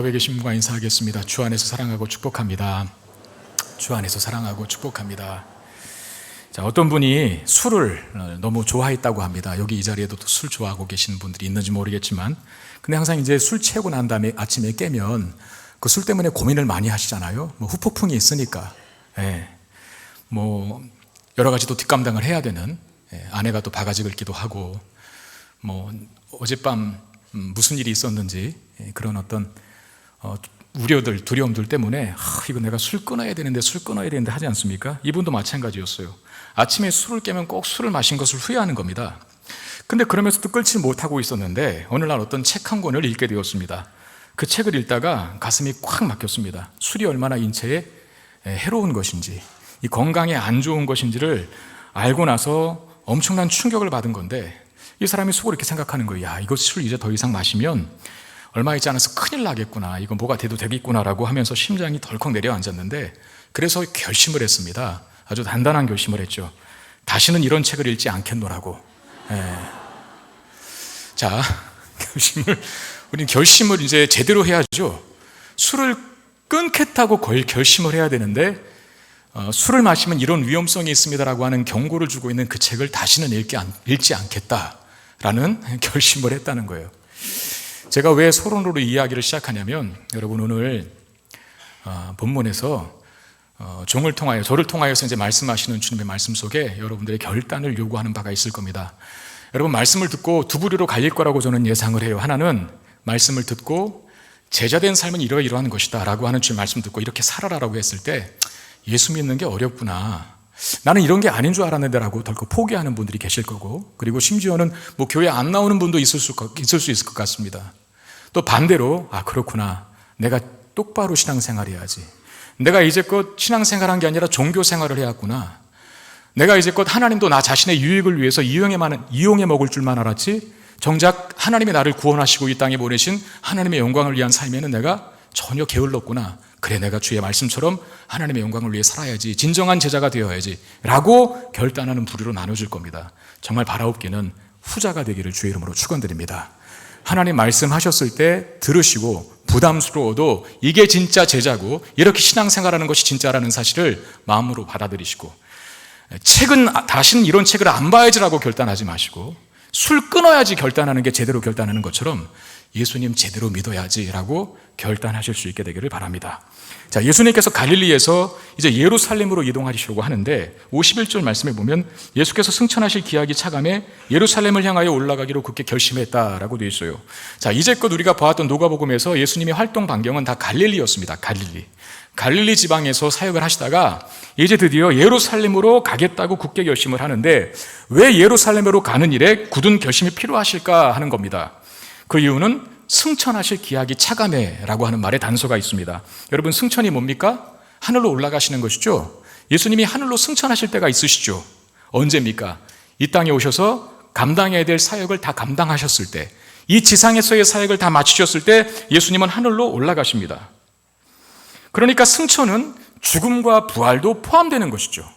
여기 계신 분과 인사하겠습니다. 주 안에서 사랑하고 축복합니다. 주 안에서 사랑하고 축복합니다. 자, 어떤 분이 술을 너무 좋아했다고 합니다. 여기 이 자리에도 또 술 좋아하고 계시는 분들이 있는지 모르겠지만, 근데 항상 이제 술 취하고 난 다음에 아침에 깨면 그 술 때문에 고민을 많이 하시잖아요. 뭐 후폭풍이 있으니까, 뭐 여러 가지 또 뒷감당을 해야 되는, 아내가 또 바가지 긁기도 하고, 뭐 어젯밤 무슨 일이 있었는지 그런 어떤 우려들, 두려움들 때문에 이거 내가 술 끊어야 되는데 하지 않습니까? 이분도 마찬가지였어요. 아침에 술을 깨면 꼭 술을 마신 것을 후회하는 겁니다. 근데 그러면서도 끊지 못하고 있었는데 어느 날 어떤 책 한 권을 읽게 되었습니다. 그 책을 읽다가 가슴이 꽉 막혔습니다. 술이 얼마나 인체에 해로운 것인지, 이 건강에 안 좋은 것인지를 알고 나서 엄청난 충격을 받은 건데, 이 사람이 속으로 이렇게 생각하는 거예요. 야, 이거 술 이제 더 이상 마시면 얼마 있지 않아서 큰일 나겠구나, 이거 뭐가 돼도 되겠구나라고 하면서 심장이 덜컥 내려앉았는데, 그래서 결심을 했습니다. 아주 단단한 결심을 했죠. 다시는 이런 책을 읽지 않겠노라고. 자, 우린 결심을 이제 제대로 해야죠. 술을 끊겠다고 결심을 해야 되는데, 술을 마시면 이런 위험성이 있습니다라고 하는 경고를 주고 있는 그 책을 다시는 읽지 않겠다라는 결심을 했다는 거예요. 제가 왜 서론으로 이야기를 시작하냐면, 여러분 오늘 본문에서 종을 통하여, 저를 통하여서 이제 말씀하시는 주님의 말씀 속에 여러분들의 결단을 요구하는 바가 있을 겁니다. 여러분, 말씀을 듣고 두 부류로 갈릴 거라고 저는 예상을 해요. 하나는 말씀을 듣고 제자된 삶은 이러이러한 것이다 라고 하는 주의 말씀 듣고 이렇게 살아라라고 했을 때, 예수 믿는 게 어렵구나, 나는 이런 게 아닌 줄 알았는데 라고 덜컥 포기하는 분들이 계실 거고, 그리고 심지어는 뭐 교회 안 나오는 분도 있을 수 있을 것 같습니다. 또 반대로, 아 그렇구나, 내가 똑바로 신앙생활 해야지, 내가 이제껏 신앙생활한 게 아니라 종교생활을 해왔구나, 내가 이제껏 하나님도 나 자신의 유익을 위해서 이용해 먹을 줄만 알았지, 정작 하나님이 나를 구원하시고 이 땅에 보내신 하나님의 영광을 위한 삶에는 내가 전혀 게을렀구나, 그래 내가 주의 말씀처럼 하나님의 영광을 위해 살아야지, 진정한 제자가 되어야지 라고 결단하는 부류로 나눠질 겁니다. 정말 바라옵기는 후자가 되기를 주의 이름으로 축원드립니다. 하나님 말씀하셨을 때 들으시고 부담스러워도 이게 진짜 제자고 이렇게 신앙생활하는 것이 진짜라는 사실을 마음으로 받아들이시고, 다시는 이런 책을 안 봐야지라고 결단하지 마시고, 술 끊어야지 결단하는 게 제대로 결단하는 것처럼 예수님 제대로 믿어야지라고 결단하실 수 있게 되기를 바랍니다. 자, 예수님께서 갈릴리에서 이제 예루살렘으로 이동하시려고 하는데 51절 말씀에 보면 예수께서 승천하실 기약이 차감해 예루살렘을 향하여 올라가기로 굳게 결심했다라고 되어 있어요. 자, 이제껏 우리가 보았던 누가복음에서 예수님의 활동 반경은 다 갈릴리였습니다. 갈릴리 지방에서 사역을 하시다가 이제 드디어 예루살렘으로 가겠다고 굳게 결심을 하는데, 왜 예루살렘으로 가는 일에 굳은 결심이 필요하실까 하는 겁니다. 그 이유는 승천하실 기약이 차감해라고 하는 말에 단서가 있습니다. 여러분, 승천이 뭡니까? 하늘로 올라가시는 것이죠. 예수님이 하늘로 승천하실 때가 있으시죠. 언제입니까? 이 땅에 오셔서 감당해야 될 사역을 다 감당하셨을 때, 이 지상에서의 사역을 다 마치셨을 때 예수님은 하늘로 올라가십니다. 그러니까 승천은 죽음과 부활도 포함되는 것이죠.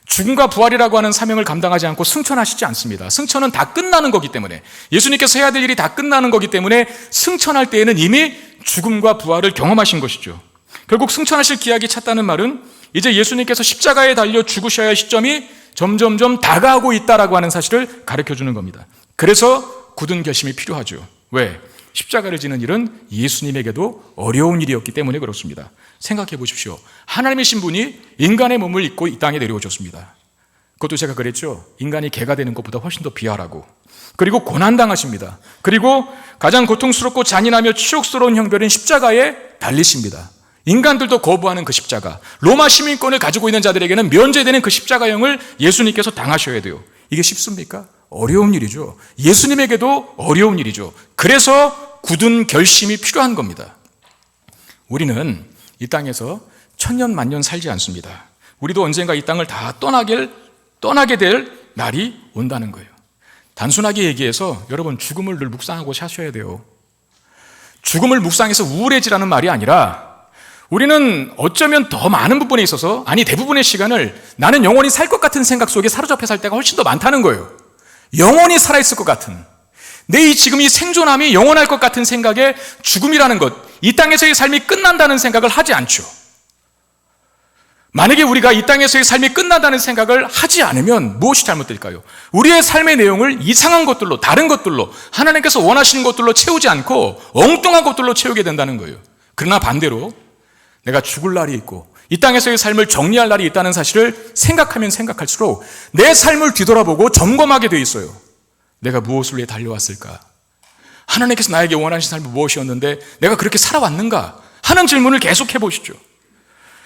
죽음과 부활이라고 하는 사명을 감당하지 않고 승천하시지 않습니다. 승천은 다 끝나는 거기 때문에, 예수님께서 해야 될 일이 다 끝나는 거기 때문에 승천할 때에는 이미 죽음과 부활을 경험하신 것이죠. 결국 승천하실 기약이 찼다는 말은 이제 예수님께서 십자가에 달려 죽으셔야 할 시점이 점점점 다가오고 있다라고 하는 사실을 가르쳐주는 겁니다. 그래서 굳은 결심이 필요하죠. 왜? 십자가를 지는 일은 예수님에게도 어려운 일이었기 때문에 그렇습니다. 생각해 보십시오. 하나님이신 분이 인간의 몸을 입고 이 땅에 내려오셨습니다. 그것도 제가 그랬죠. 인간이 개가 되는 것보다 훨씬 더 비하라고. 그리고 고난당하십니다. 그리고 가장 고통스럽고 잔인하며 치욕스러운 형벌인 십자가에 달리십니다. 인간들도 거부하는 그 십자가, 로마 시민권을 가지고 있는 자들에게는 면제되는 그 십자가형을 예수님께서 당하셔야 돼요. 이게 쉽습니까? 어려운 일이죠. 예수님에게도 어려운 일이죠. 그래서 굳은 결심이 필요한 겁니다. 우리는 이 땅에서 천년 만년 살지 않습니다. 우리도 언젠가 이 땅을 다 떠나게 될 날이 온다는 거예요. 단순하게 얘기해서 여러분, 죽음을 늘 묵상하고 사셔야 돼요. 죽음을 묵상해서 우울해지라는 말이 아니라, 우리는 어쩌면 더 많은 부분에 있어서, 아니 대부분의 시간을 나는 영원히 살 것 같은 생각 속에 사로잡혀 살 때가 훨씬 더 많다는 거예요. 영원히 살아있을 것 같은, 내 지금 이 생존함이 영원할 것 같은 생각에 죽음이라는 것, 이 땅에서의 삶이 끝난다는 생각을 하지 않죠. 만약에 우리가 이 땅에서의 삶이 끝난다는 생각을 하지 않으면 무엇이 잘못될까요? 우리의 삶의 내용을 이상한 것들로, 다른 것들로, 하나님께서 원하시는 것들로 채우지 않고 엉뚱한 것들로 채우게 된다는 거예요. 그러나 반대로 내가 죽을 날이 있고 이 땅에서의 삶을 정리할 날이 있다는 사실을 생각하면 생각할수록 내 삶을 뒤돌아보고 점검하게 돼 있어요. 내가 무엇을 위해 달려왔을까? 하나님께서 나에게 원하신 삶이 무엇이었는데 내가 그렇게 살아왔는가? 하는 질문을 계속 해보시죠.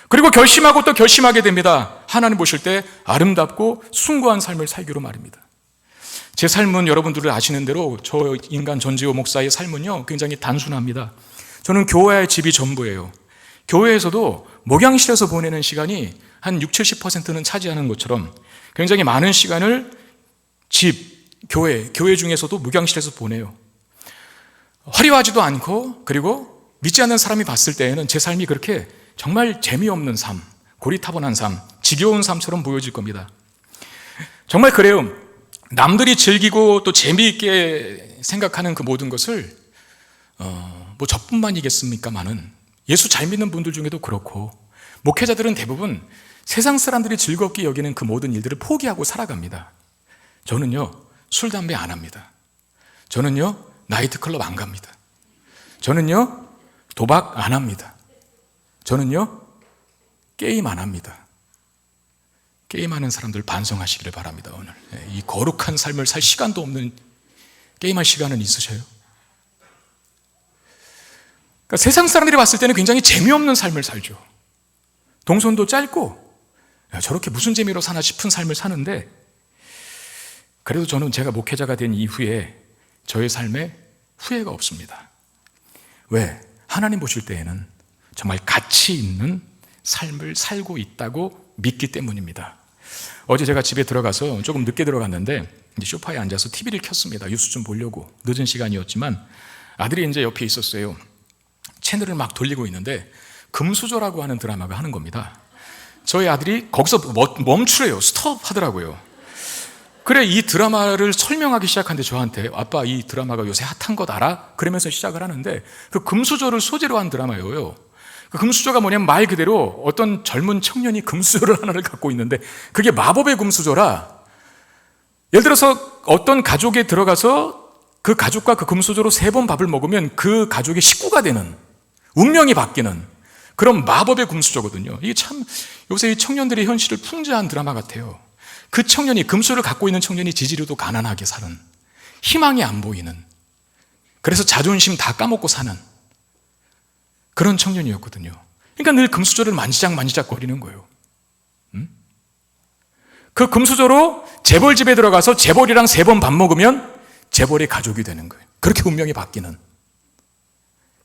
그리고 결심하고 또 결심하게 됩니다. 하나님 보실 때 아름답고 숭고한 삶을 살기로 말입니다. 제 삶은 여러분들이 아시는 대로 저 인간 전지호 목사의 삶은요 굉장히 단순합니다. 저는 교회의 집이 전부예요. 교회에서도 목양실에서 보내는 시간이 한 60-70%는 차지하는 것처럼 굉장히 많은 시간을 집, 교회 중에서도 목양실에서 보내요. 화려하지도 않고 그리고 믿지 않는 사람이 봤을 때에는 제 삶이 그렇게 정말 재미없는 삶, 고리타분한 삶, 지겨운 삶처럼 보여질 겁니다. 정말 그래요. 남들이 즐기고 또 재미있게 생각하는 그 모든 것을 뭐 저뿐만이겠습니까마는 예수 잘 믿는 분들 중에도 그렇고 목회자들은 대부분 세상 사람들이 즐겁게 여기는 그 모든 일들을 포기하고 살아갑니다. 저는요 술, 담배 안 합니다. 저는요 나이트클럽 안 갑니다. 저는요 도박 안 합니다. 저는요 게임 안 합니다. 게임하는 사람들 반성하시기를 바랍니다. 오늘 이 거룩한 삶을 살 시간도 없는 게임할 시간은 있으셔요? 그러니까 세상 사람들이 봤을 때는 굉장히 재미없는 삶을 살죠. 동선도 짧고 저렇게 무슨 재미로 사나 싶은 삶을 사는데 그래도 저는 제가 목회자가 된 이후에 저의 삶에 후회가 없습니다. 왜? 하나님 보실 때에는 정말 가치 있는 삶을 살고 있다고 믿기 때문입니다. 어제 제가 집에 들어가서 조금 늦게 들어갔는데 이제 소파에 앉아서 TV를 켰습니다. 뉴스 좀 보려고. 늦은 시간이었지만 아들이 이제 옆에 있었어요. 채널을 막 돌리고 있는데 금수저라고 하는 드라마가 하는 겁니다. 저희 아들이 거기서 멈추래요. 스톱 하더라고요. 그래 이 드라마를 설명하기 시작하는데 저한테 아빠 이 드라마가 요새 핫한 것 알아? 그러면서 시작을 하는데 그 금수저를 소재로 한 드라마예요. 그 금수저가 뭐냐면 말 그대로 어떤 젊은 청년이 금수저를 하나를 갖고 있는데 그게 마법의 금수저라 예를 들어서 어떤 가족에 들어가서 그 가족과 그 금수저로 3번 밥을 먹으면 그 가족의 식구가 되는 운명이 바뀌는 그런 마법의 금수저거든요. 이게 참 요새 이 청년들의 현실을 풍자한 드라마 같아요. 그 청년이 금수저를 갖고 있는 청년이 지지리도 가난하게 사는 희망이 안 보이는 그래서 자존심 다 까먹고 사는 그런 청년이었거든요. 그러니까 늘 금수저를 만지작 거리는 거예요. 그 금수저로 재벌 집에 들어가서 재벌이랑 3번 밥 먹으면 재벌의 가족이 되는 거예요. 그렇게 운명이 바뀌는.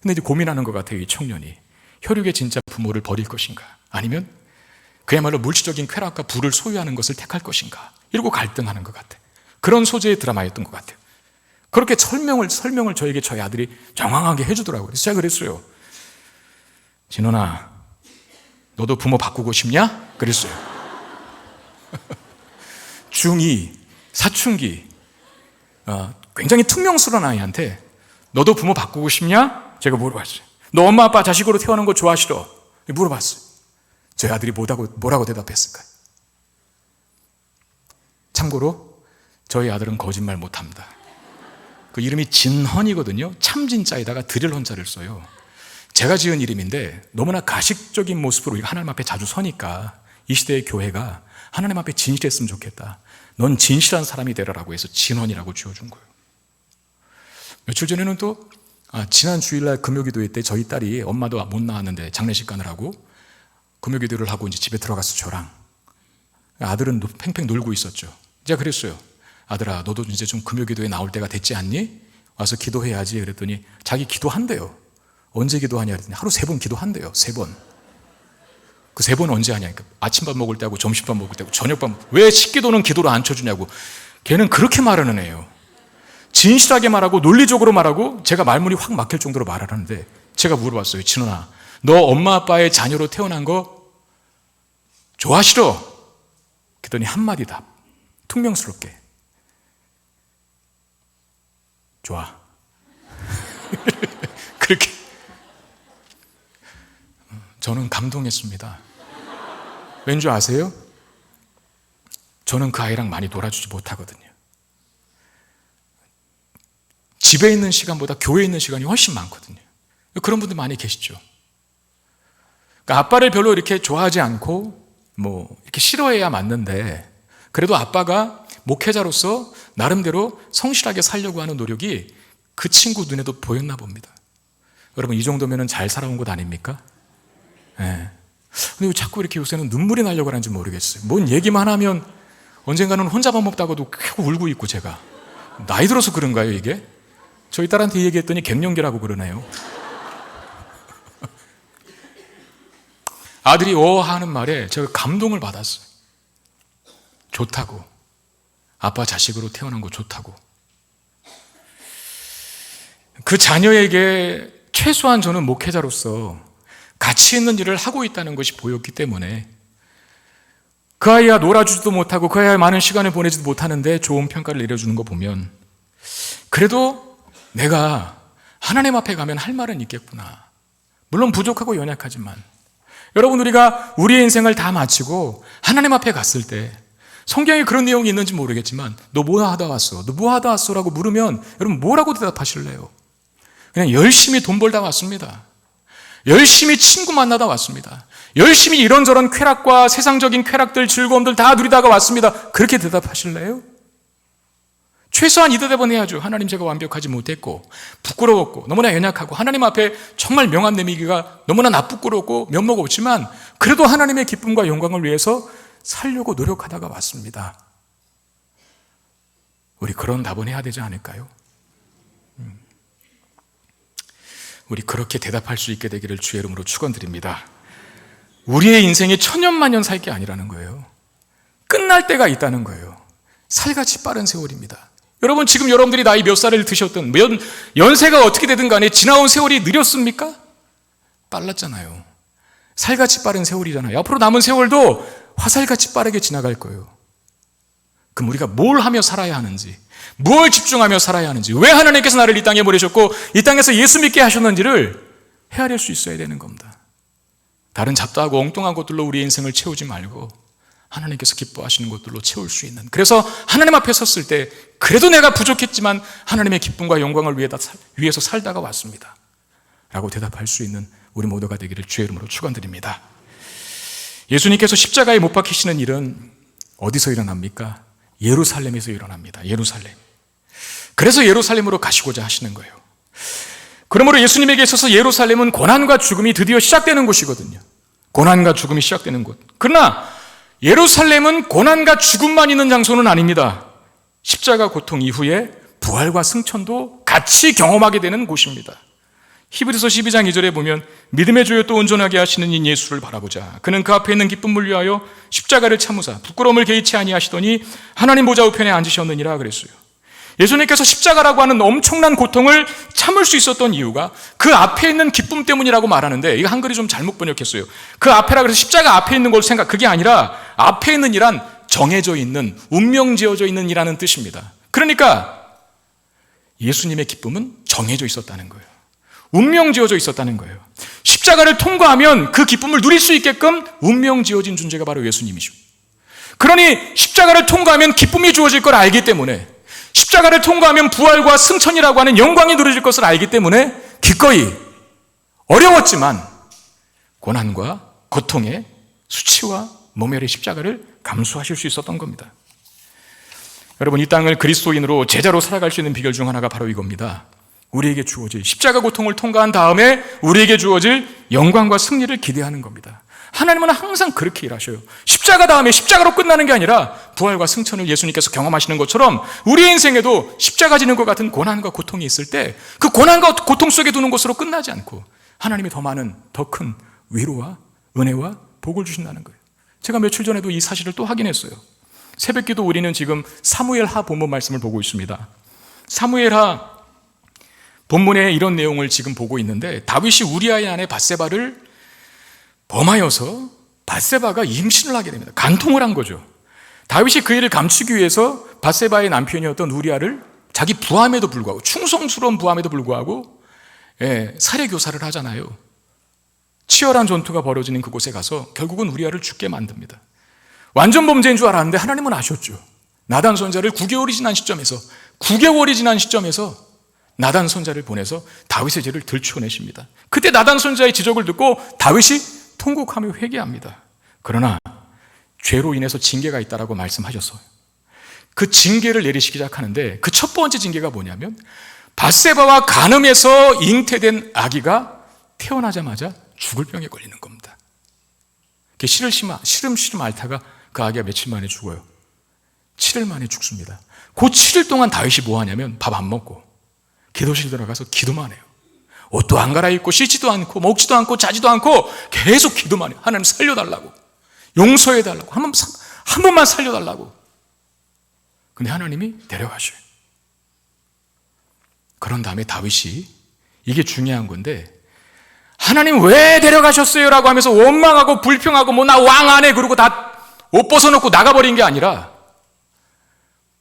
근데 이제 고민하는 것 같아요. 이 청년이 혈육의 진짜 부모를 버릴 것인가 아니면 그야말로 물질적인 쾌락과 부를 소유하는 것을 택할 것인가 이러고 갈등하는 것 같아요. 그런 소재의 드라마였던 것 같아요. 그렇게 설명을 저에게 저희 아들이 정확하게 해주더라고요. 그래서 제가 그랬어요. 진원아, 너도 부모 바꾸고 싶냐? 그랬어요. 중2, 사춘기, 굉장히 퉁명스러운 아이한테 너도 부모 바꾸고 싶냐? 제가 물어봤어요. 너 엄마 아빠 자식으로 태어난 거 좋아하시러? 물어봤어요. 저희 아들이 뭐라고 대답했을까요? 참고로 저희 아들은 거짓말 못합니다. 그 이름이 진헌이거든요. 참진자에다가 드릴 헌자를 써요. 제가 지은 이름인데 너무나 가식적인 모습으로 우리가 하나님 앞에 자주 서니까 이 시대의 교회가 하나님 앞에 진실했으면 좋겠다. 넌 진실한 사람이 되라라고 해서 진헌이라고 지어준 거예요. 며칠 전에는 또 지난 주일날 금요기도회 때 저희 딸이 엄마도 못 나왔는데 장례식 가느라고 금요기도를 하고 이제 집에 들어가서 저랑 아들은 팽팽 놀고 있었죠. 제가 그랬어요. 아들아, 너도 이제 좀 금요기도에 나올 때가 됐지 않니? 와서 기도해야지. 그랬더니 자기 기도한대요. 언제 기도하냐 그랬더니 하루 3번 기도한대요. 3번. 그 3번 언제 하냐? 그러니까 아침밥 먹을 때 하고 점심밥 먹을 때 하고 저녁밥 왜 식기도는 기도를 안 쳐주냐고. 걔는 그렇게 말하는 애예요. 진실하게 말하고 논리적으로 말하고 제가 말문이 확 막힐 정도로 말하는데 제가 물어봤어요. 진원아, 너 엄마 아빠의 자녀로 태어난 거 좋아하시러? 그랬더니 한마디 답. 퉁명스럽게. 좋아. 저는 감동했습니다. 왠지 아세요? 저는 그 아이랑 많이 놀아주지 못하거든요. 집에 있는 시간보다 교회에 있는 시간이 훨씬 많거든요. 그런 분들 많이 계시죠. 그러니까 아빠를 별로 이렇게 좋아하지 않고 이렇게 싫어해야 맞는데, 그래도 아빠가 목회자로서 나름대로 성실하게 살려고 하는 노력이 그 친구 눈에도 보였나 봅니다. 여러분, 이 정도면 잘 살아온 것 아닙니까? 네. 근데 왜 자꾸 이렇게 요새는 눈물이 나려고 하는지 모르겠어요. 뭔 얘기만 하면 언젠가는 혼자 밥 먹다가도 계속 울고 있고, 제가 나이 들어서 그런가요 이게? 저희 딸한테 얘기했더니 갱년기라고 그러네요. 아들이 하는 말에 제가 감동을 받았어요. 좋다고. 아빠 자식으로 태어난 거 좋다고. 그 자녀에게 최소한 저는 목회자로서 가치 있는 일을 하고 있다는 것이 보였기 때문에, 그 아이와 놀아주지도 못하고 그 아이와 많은 시간을 보내지도 못하는데 좋은 평가를 내려주는 거 보면, 그래도 내가 하나님 앞에 가면 할 말은 있겠구나. 물론 부족하고 연약하지만, 여러분, 우리가 우리의 인생을 다 마치고 하나님 앞에 갔을 때, 성경에 그런 내용이 있는지 모르겠지만, 너 뭐 하다 왔어? 너 뭐 하다 왔어? 라고 물으면 여러분 뭐라고 대답하실래요? 그냥 열심히 돈 벌다 왔습니다. 열심히 친구 만나다 왔습니다. 열심히 이런저런 쾌락과 세상적인 쾌락들, 즐거움들 다 누리다가 왔습니다. 그렇게 대답하실래요? 최소한 이 대답은 해야죠. 하나님, 제가 완벽하지 못했고 부끄러웠고 너무나 연약하고 하나님 앞에 정말 명함 내미기가 너무나 나쁘고 면목 없지만 그래도 하나님의 기쁨과 영광을 위해서 살려고 노력하다가 왔습니다. 우리 그런 답은 해야 되지 않을까요? 우리 그렇게 대답할 수 있게 되기를 주의 이름으로 축원드립니다. 우리의 인생이 천년만년 살 게 아니라는 거예요. 끝날 때가 있다는 거예요. 살같이 빠른 세월입니다. 여러분, 지금 여러분들이 나이 몇 살을 드셨든 연세가 어떻게 되든 간에 지나온 세월이 느렸습니까? 빨랐잖아요. 살같이 빠른 세월이잖아요. 앞으로 남은 세월도 화살같이 빠르게 지나갈 거예요. 그럼 우리가 뭘 하며 살아야 하는지, 뭘 집중하며 살아야 하는지, 왜 하나님께서 나를 이 땅에 보내셨고 이 땅에서 예수 믿게 하셨는지를 헤아릴 수 있어야 되는 겁니다. 다른 잡다하고 엉뚱한 것들로 우리의 인생을 채우지 말고 하나님께서 기뻐하시는 것들로 채울 수 있는, 그래서 하나님 앞에 섰을 때 그래도 내가 부족했지만 하나님의 기쁨과 영광을 위해서 살다가 왔습니다 라고 대답할 수 있는 우리 모두가 되기를 주의 이름으로 축원드립니다. 예수님께서 십자가에 못 박히시는 일은 어디서 일어납니까? 예루살렘에서 일어납니다. 예루살렘. 그래서 예루살렘으로 가시고자 하시는 거예요. 그러므로 예수님에게 있어서 예루살렘은 고난과 죽음이 드디어 시작되는 곳이거든요. 고난과 죽음이 시작되는 곳. 그러나 예루살렘은 고난과 죽음만 있는 장소는 아닙니다. 십자가 고통 이후에 부활과 승천도 같이 경험하게 되는 곳입니다. 히브리서 12장 2절에 보면 믿음의 주여 또 온전하게 하시는 이 예수를 바라보자. 그는 그 앞에 있는 기쁨을 위하여 십자가를 참으사 부끄러움을 개의치 아니하시더니 하나님 보좌 우편에 앉으셨느니라 그랬어요. 예수님께서 십자가라고 하는 엄청난 고통을 참을 수 있었던 이유가 그 앞에 있는 기쁨 때문이라고 말하는데, 이거 한글이 좀 잘못 번역했어요. 그 앞에라 그래서 십자가 앞에 있는 걸 그게 아니라 앞에 있는 이란 정해져 있는, 운명 지어져 있는 이라는 뜻입니다. 그러니까 예수님의 기쁨은 정해져 있었다는 거예요. 운명 지어져 있었다는 거예요. 십자가를 통과하면 그 기쁨을 누릴 수 있게끔 운명 지어진 존재가 바로 예수님이죠. 그러니 십자가를 통과하면 기쁨이 주어질 걸 알기 때문에, 십자가를 통과하면 부활과 승천이라고 하는 영광이 누려질 것을 알기 때문에 기꺼이 어려웠지만 고난과 고통의 수치와 모멸의 십자가를 감수하실 수 있었던 겁니다. 여러분, 이 땅을 그리스도인으로 제자로 살아갈 수 있는 비결 중 하나가 바로 이겁니다. 우리에게 주어질 십자가 고통을 통과한 다음에 우리에게 주어질 영광과 승리를 기대하는 겁니다. 하나님은 항상 그렇게 일하셔요. 십자가 다음에 십자가로 끝나는 게 아니라 부활과 승천을 예수님께서 경험하시는 것처럼 우리의 인생에도 십자가 지는 것 같은 고난과 고통이 있을 때 그 고난과 고통 속에 두는 것으로 끝나지 않고 하나님이 더 많은, 더 큰 위로와 은혜와 복을 주신다는 거예요. 제가 며칠 전에도 이 사실을 또 확인했어요. 새벽기도 우리는 지금 사무엘하 본문 말씀을 보고 있습니다. 사무엘하 본문에 이런 내용을 지금 보고 있는데, 다윗이 우리아의 아내 밧세바를 범하여서 밧세바가 임신을 하게 됩니다. 간통을 한 거죠. 다윗이 그 일을 감추기 위해서 밧세바의 남편이었던 우리아를 자기 부함에도 불구하고, 충성스러운 부함에도 불구하고 살해 교사를 하잖아요. 치열한 전투가 벌어지는 그곳에 가서 결국은 우리아를 죽게 만듭니다. 완전 범죄인 줄 알았는데 하나님은 아셨죠. 나단 선자를 9개월이 지난 시점에서 나단 선자를 보내서 다윗의 죄를 들추어내십니다. 그때 나단 선자의 지적을 듣고 다윗이 통곡하며 회개합니다. 그러나 죄로 인해서 징계가 있다라고 말씀하셨어요. 그 징계를 내리시기 시작하는데 그 첫 번째 징계가 뭐냐면 밧세바와 간음에서 잉태된 아기가 태어나자마자 죽을 병에 걸리는 겁니다. 시름시름 앓다가 그 아기가 며칠 만에 죽어요. 7일 만에 죽습니다. 그 7일 동안 다윗이 뭐 하냐면 밥 안 먹고 기도실 들어가서 기도만 해요. 옷도 안 갈아입고 씻지도 않고 먹지도 않고 자지도 않고 계속 기도만 해요. 하나님 살려달라고, 용서해달라고, 한 번만 살려달라고. 근데 하나님이 데려가셔요. 그런 다음에 다윗이, 이게 중요한 건데, 하나님 왜 데려가셨어요? 라고 하면서 원망하고 불평하고 나 왕 안 해 그러고 다 옷 벗어놓고 나가버린 게 아니라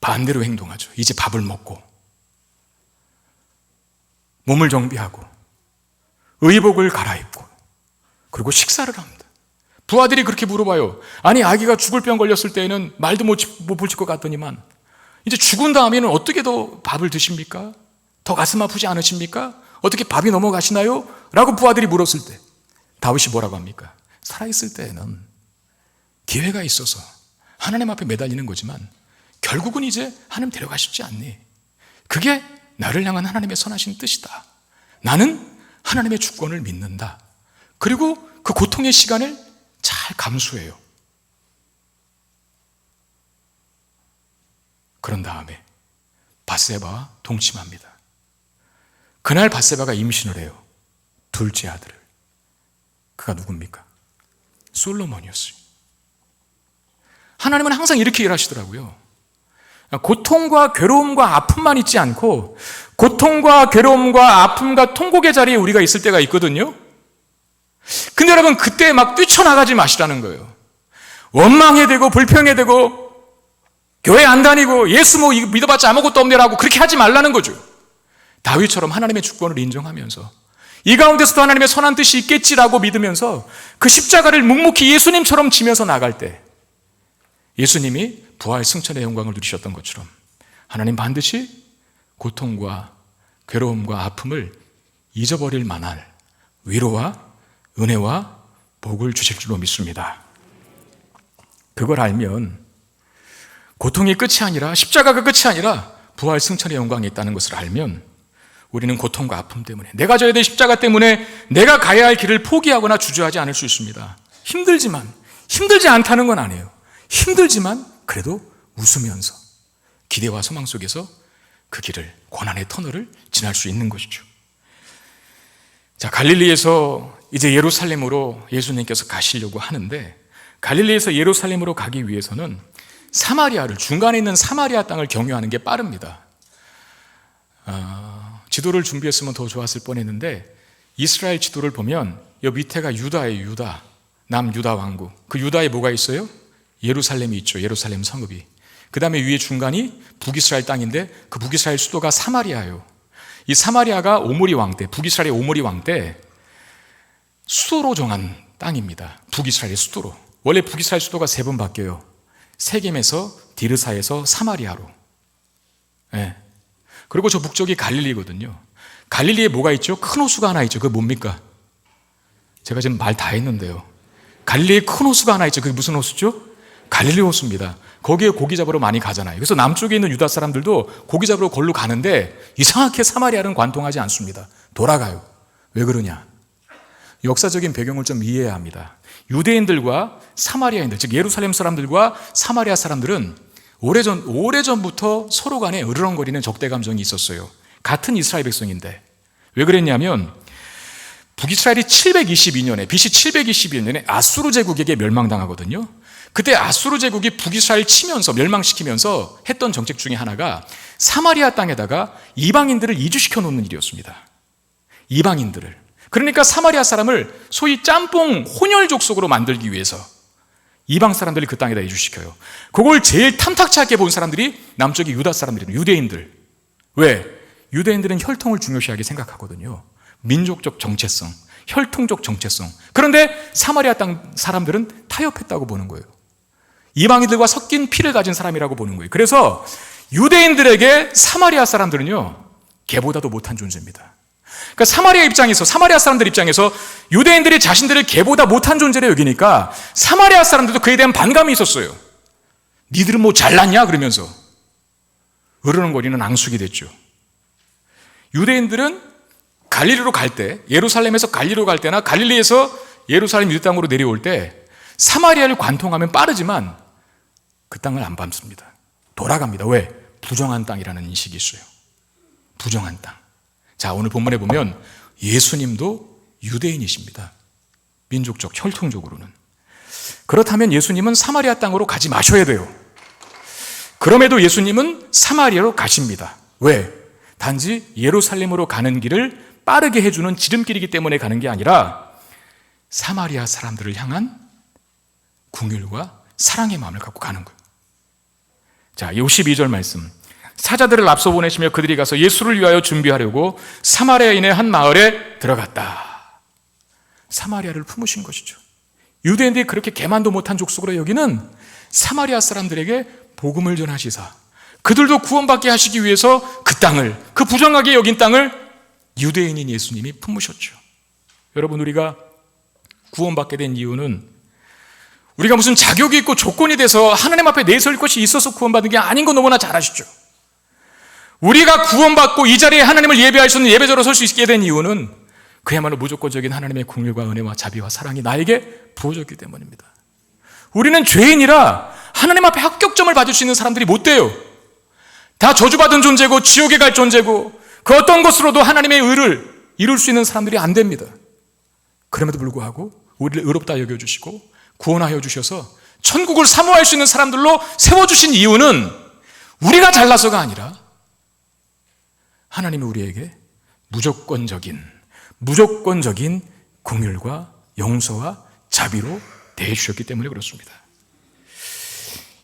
반대로 행동하죠. 이제 밥을 먹고 몸을 정비하고 의복을 갈아입고 그리고 식사를 합니다. 부하들이 그렇게 물어봐요. 아니 아기가 죽을 병 걸렸을 때에는 말도 못 붙일 것 같더니만 이제 죽은 다음에는 어떻게 더 밥을 드십니까? 더 가슴 아프지 않으십니까? 어떻게 밥이 넘어가시나요? 라고 부하들이 물었을 때 다윗이 뭐라고 합니까? 살아있을 때에는 기회가 있어서 하나님 앞에 매달리는 거지만 결국은 이제 하나님 데려가시지 않니? 그게 나를 향한 하나님의 선하신 뜻이다. 나는 하나님의 주권을 믿는다. 그리고 그 고통의 시간을 잘 감수해요. 그런 다음에 밧세바와 동침합니다. 그날 밧세바가 임신을 해요. 둘째 아들을. 그가 누굽니까? 솔로몬이었어요. 하나님은 항상 이렇게 일하시더라고요. 고통과 괴로움과 아픔만 있지 않고 고통과 괴로움과 아픔과 통곡의 자리에 우리가 있을 때가 있거든요. 근데 여러분 그때 막 뛰쳐나가지 마시라는 거예요. 원망해대고 불평해대고 교회 안 다니고 예수 뭐 믿어봤자 아무것도 없네라고 그렇게 하지 말라는 거죠. 다윗처럼 하나님의 주권을 인정하면서 이 가운데서도 하나님의 선한 뜻이 있겠지라고 믿으면서 그 십자가를 묵묵히 예수님처럼 지면서 나갈 때 예수님이 부활 승천의 영광을 누리셨던 것처럼 하나님 반드시 고통과 괴로움과 아픔을 잊어버릴 만한 위로와 은혜와 복을 주실 줄로 믿습니다. 그걸 알면 고통이 끝이 아니라 십자가가 끝이 아니라 부활 승천의 영광이 있다는 것을 알면 우리는 고통과 아픔 때문에 내가 져야 될 십자가 때문에 내가 가야 할 길을 포기하거나 주저하지 않을 수 있습니다. 힘들지 않다는 건 아니에요. 힘들지만 그래도 웃으면서 기대와 소망 속에서 그 길을 고난의 터널을 지날 수 있는 것이죠. 자, 갈릴리에서 이제 예루살렘으로 예수님께서 가시려고 하는데 갈릴리에서 예루살렘으로 가기 위해서는 중간에 있는 사마리아 땅을 경유하는 게 빠릅니다. 지도를 준비했으면 더 좋았을 뻔했는데 이스라엘 지도를 보면 여 밑에가 유다예요. 유다, 남유다 왕국. 그 유다에 뭐가 있어요? 예루살렘이 있죠. 예루살렘 성읍이. 그 다음에 위에 중간이 북이스라엘 땅인데 그 북이스라엘 수도가 사마리아예요. 이 사마리아가 오므리 왕 때, 북이스라엘의 오므리 왕 때 수도로 정한 땅입니다. 북이스라엘의 수도로. 원래 북이스라엘 수도가 3번 바뀌어요. 세겜에서 디르사에서 사마리아로. 네. 그리고 저 북쪽이 갈릴리거든요. 갈릴리에 뭐가 있죠? 큰 호수가 하나 있죠. 그게 뭡니까? 제가 지금 말 다 했는데요. 갈릴리에 큰 호수가 하나 있죠. 그게 무슨 호수죠? 갈릴리 호수입니다. 거기에 고기 잡으러 많이 가잖아요. 그래서 남쪽에 있는 유다 사람들도 고기 잡으러 걸로 가는데 이상하게 사마리아는 관통하지 않습니다. 돌아가요. 왜 그러냐? 역사적인 배경을 좀 이해해야 합니다. 유대인들과 사마리아인들, 즉 예루살렘 사람들과 사마리아 사람들은 오래전부터 서로 간에 으르렁거리는 적대 감정이 있었어요. 같은 이스라엘 백성인데. 왜 그랬냐면 북이스라엘이 722년에 BC 722년에 아수르 제국에게 멸망당하거든요. 그때 아수르 제국이 북이스라엘 치면서 멸망시키면서 했던 정책 중에 하나가 사마리아 땅에다가 이방인들을 이주시켜 놓는 일이었습니다. 이방인들을. 그러니까 사마리아 사람을 소위 짬뽕 혼혈족 속으로 만들기 위해서 이방 사람들을 그 땅에다 이주시켜요. 그걸 제일 탐탁치 않게 본 사람들이 남쪽의 유다 사람들이에요. 유대인들. 왜? 유대인들은 혈통을 중요시하게 생각하거든요. 민족적 정체성, 혈통적 정체성. 그런데 사마리아 땅 사람들은 타협했다고 보는 거예요. 이방인들과 섞인 피를 가진 사람이라고 보는 거예요. 그래서 유대인들에게 사마리아 사람들은요, 개보다도 못한 존재입니다. 그러니까 사마리아 사람들 입장에서 유대인들이 자신들을 개보다 못한 존재로 여기니까 사마리아 사람들도 그에 대한 반감이 있었어요. 니들은 뭐 잘났냐? 그러면서 으르렁거리는 앙숙이 됐죠. 유대인들은 갈릴리로 갈 때, 예루살렘에서 갈릴리로 갈 때나 갈릴리에서 예루살렘 유대 땅으로 내려올 때 사마리아를 관통하면 빠르지만 그 땅을 안 밟습니다. 돌아갑니다. 왜? 부정한 땅이라는 인식이 있어요. 부정한 땅. 자, 오늘 본문에 보면 예수님도 유대인이십니다. 민족적, 혈통적으로는. 그렇다면 예수님은 사마리아 땅으로 가지 마셔야 돼요. 그럼에도 예수님은 사마리아로 가십니다. 왜? 단지 예루살렘으로 가는 길을 빠르게 해주는 지름길이기 때문에 가는 게 아니라 사마리아 사람들을 향한 긍휼과 사랑의 마음을 갖고 가는 거예요. 자, 52절 말씀. 사자들을 앞서 보내시며 그들이 가서 예수를 위하여 준비하려고 사마리아인의 한 마을에 들어갔다. 사마리아를 품으신 것이죠. 유대인들이 그렇게 개만도 못한 족속으로 여기는 사마리아 사람들에게 복음을 전하시사 그들도 구원받게 하시기 위해서 그 땅을, 그 부정하게 여긴 땅을 유대인인 예수님이 품으셨죠. 여러분, 우리가 구원받게 된 이유는 우리가 무슨 자격이 있고 조건이 돼서 하나님 앞에 내설 것이 있어서 구원받은 게 아닌 거 너무나 잘 아시죠. 우리가 구원받고 이 자리에 하나님을 예배할 수 있는 예배자로 설 수 있게 된 이유는 그야말로 무조건적인 하나님의 긍휼과 은혜와 자비와 사랑이 나에게 부어졌기 때문입니다. 우리는 죄인이라 하나님 앞에 합격점을 받을 수 있는 사람들이 못 돼요. 다 저주받은 존재고 지옥에 갈 존재고 그 어떤 것으로도 하나님의 의를 이룰 수 있는 사람들이 안 됩니다. 그럼에도 불구하고 우리를 의롭다 여겨주시고 구원하여 주셔서 천국을 사모할 수 있는 사람들로 세워주신 이유는 우리가 잘나서가 아니라 하나님이 우리에게 무조건적인 긍휼과 용서와 자비로 대해주셨기 때문에 그렇습니다.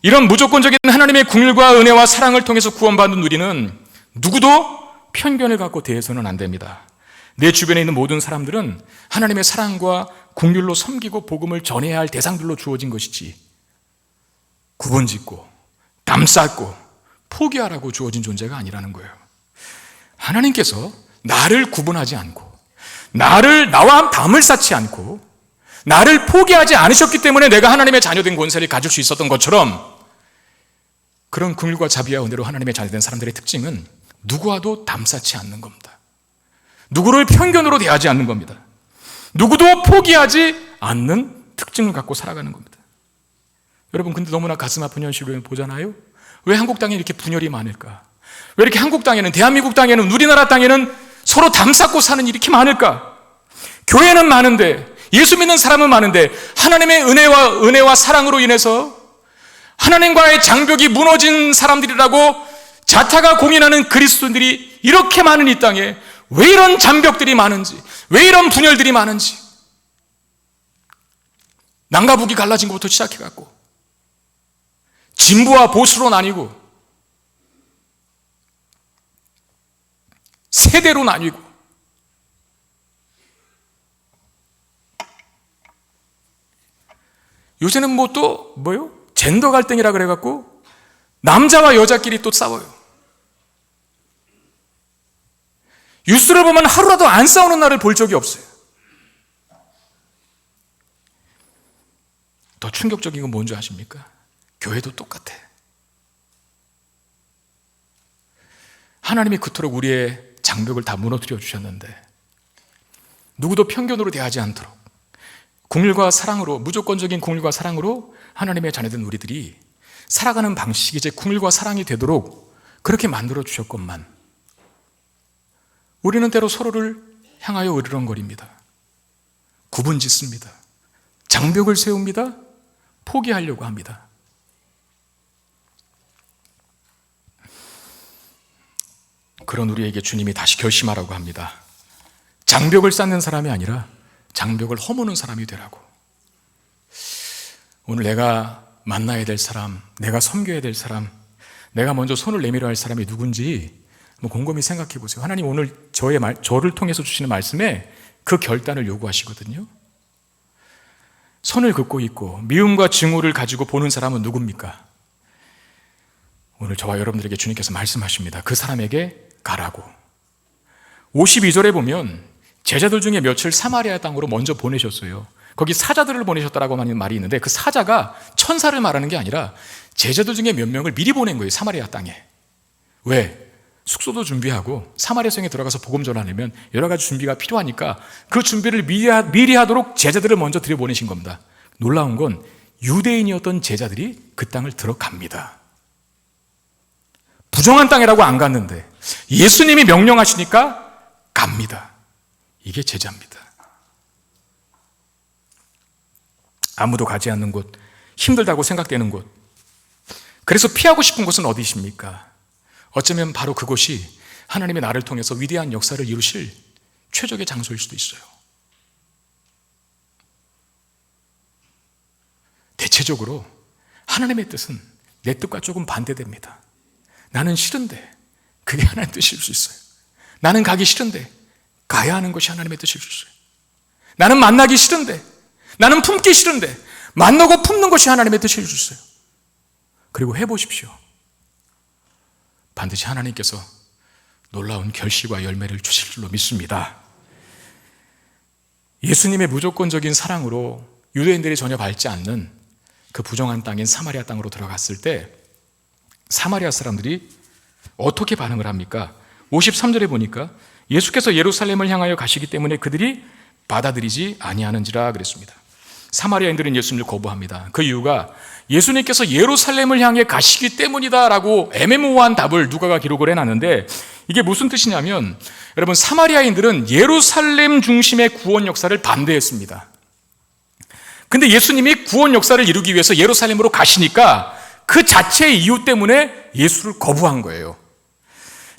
이런 무조건적인 하나님의 긍휼과 은혜와 사랑을 통해서 구원받는 우리는 누구도 편견을 갖고 대해서는 안 됩니다. 내 주변에 있는 모든 사람들은 하나님의 사랑과 긍휼로 섬기고 복음을 전해야 할 대상들로 주어진 것이지 구분짓고 담쌓고 포기하라고 주어진 존재가 아니라는 거예요. 하나님께서 나를 구분하지 않고 나와 담을 쌓지 않고 나를 포기하지 않으셨기 때문에 내가 하나님의 자녀된 권세를 가질 수 있었던 것처럼 그런 긍휼과 자비와 은혜로 하나님의 자녀된 사람들의 특징은 누구와도 담쌓지 않는 겁니다. 누구를 편견으로 대하지 않는 겁니다. 누구도 포기하지 않는 특징을 갖고 살아가는 겁니다. 여러분, 근데 너무나 가슴 아픈 현실을 보잖아요. 왜 한국 땅에 이렇게 분열이 많을까? 왜 이렇게 한국 땅에는, 대한민국 땅에는, 우리나라 땅에는 서로 담쌓고 사는 일이 이렇게 많을까? 교회는 많은데, 예수 믿는 사람은 많은데 하나님의 은혜와 사랑으로 인해서 하나님과의 장벽이 무너진 사람들이라고 자타가 공인하는 그리스도인들이 이렇게 많은 이 땅에 왜 이런 장벽들이 많은지, 왜 이런 분열들이 많은지, 남과 북이 갈라진 것부터 시작해갖고 진보와 보수로 나뉘고 세대로 나뉘고 요새는 뭐요? 젠더 갈등이라 그래갖고 남자와 여자끼리 또 싸워요. 뉴스를 보면 하루라도 안 싸우는 날을 볼 적이 없어요. 더 충격적인 건 뭔지 아십니까? 교회도 똑같아. 하나님이 그토록 우리의 장벽을 다 무너뜨려 주셨는데 누구도 편견으로 대하지 않도록 긍휼과 사랑으로, 무조건적인 긍휼과 사랑으로 하나님의 자녀된 우리들이 살아가는 방식이 이제 긍휼과 사랑이 되도록 그렇게 만들어 주셨건만 우리는 때로 서로를 향하여 으르렁거립니다. 구분짓습니다. 장벽을 세웁니다. 포기하려고 합니다. 그런 우리에게 주님이 다시 결심하라고 합니다. 장벽을 쌓는 사람이 아니라 장벽을 허무는 사람이 되라고. 오늘 내가 만나야 될 사람, 내가 섬겨야 될 사람, 내가 먼저 손을 내밀어야 할 사람이 누군지 곰곰이 생각해 보세요. 하나님 오늘 저를 통해서 주시는 말씀에 그 결단을 요구하시거든요. 선을 긋고 있고 미움과 증오를 가지고 보는 사람은 누굽니까? 오늘 저와 여러분들에게 주님께서 말씀하십니다. 그 사람에게 가라고. 52절에 보면 제자들 중에 몇을 사마리아 땅으로 먼저 보내셨어요. 거기 사자들을 보내셨다라고 하는 말이 있는데 그 사자가 천사를 말하는 게 아니라 제자들 중에 몇 명을 미리 보낸 거예요. 사마리아 땅에. 왜? 숙소도 준비하고 사마리아 성에 들어가서 복음 전하려면 여러 가지 준비가 필요하니까 그 준비를 미리 하도록 제자들을 먼저 들여보내신 겁니다. 놀라운 건 유대인이었던 제자들이 그 땅을 들어갑니다. 부정한 땅이라고 안 갔는데 예수님이 명령하시니까 갑니다. 이게 제자입니다. 아무도 가지 않는 곳, 힘들다고 생각되는 곳, 그래서 피하고 싶은 곳은 어디십니까? 어쩌면 바로 그곳이 하나님의 나를 통해서 위대한 역사를 이루실 최적의 장소일 수도 있어요. 대체적으로 하나님의 뜻은 내 뜻과 조금 반대됩니다. 나는 싫은데 그게 하나님의 뜻일 수 있어요. 나는 가기 싫은데 가야 하는 것이 하나님의 뜻일 수 있어요. 나는 만나기 싫은데, 나는 품기 싫은데 만나고 품는 것이 하나님의 뜻일 수 있어요. 그리고 해보십시오. 반드시 하나님께서 놀라운 결실과 열매를 주실 줄로 믿습니다. 예수님의 무조건적인 사랑으로 유대인들이 전혀 밟지 않는 그 부정한 땅인 사마리아 땅으로 들어갔을 때 사마리아 사람들이 어떻게 반응을 합니까? 53절에 보니까 예수께서 예루살렘을 향하여 가시기 때문에 그들이 받아들이지 아니하는지라 그랬습니다. 사마리아인들은 예수님을 거부합니다. 그 이유가 예수님께서 예루살렘을 향해 가시기 때문이다라고 애매모호한 답을 누가가 기록을 해놨는데 이게 무슨 뜻이냐면 여러분 사마리아인들은 예루살렘 중심의 구원 역사를 반대했습니다. 근데 예수님이 구원 역사를 이루기 위해서 예루살렘으로 가시니까 그 자체의 이유 때문에 예수를 거부한 거예요.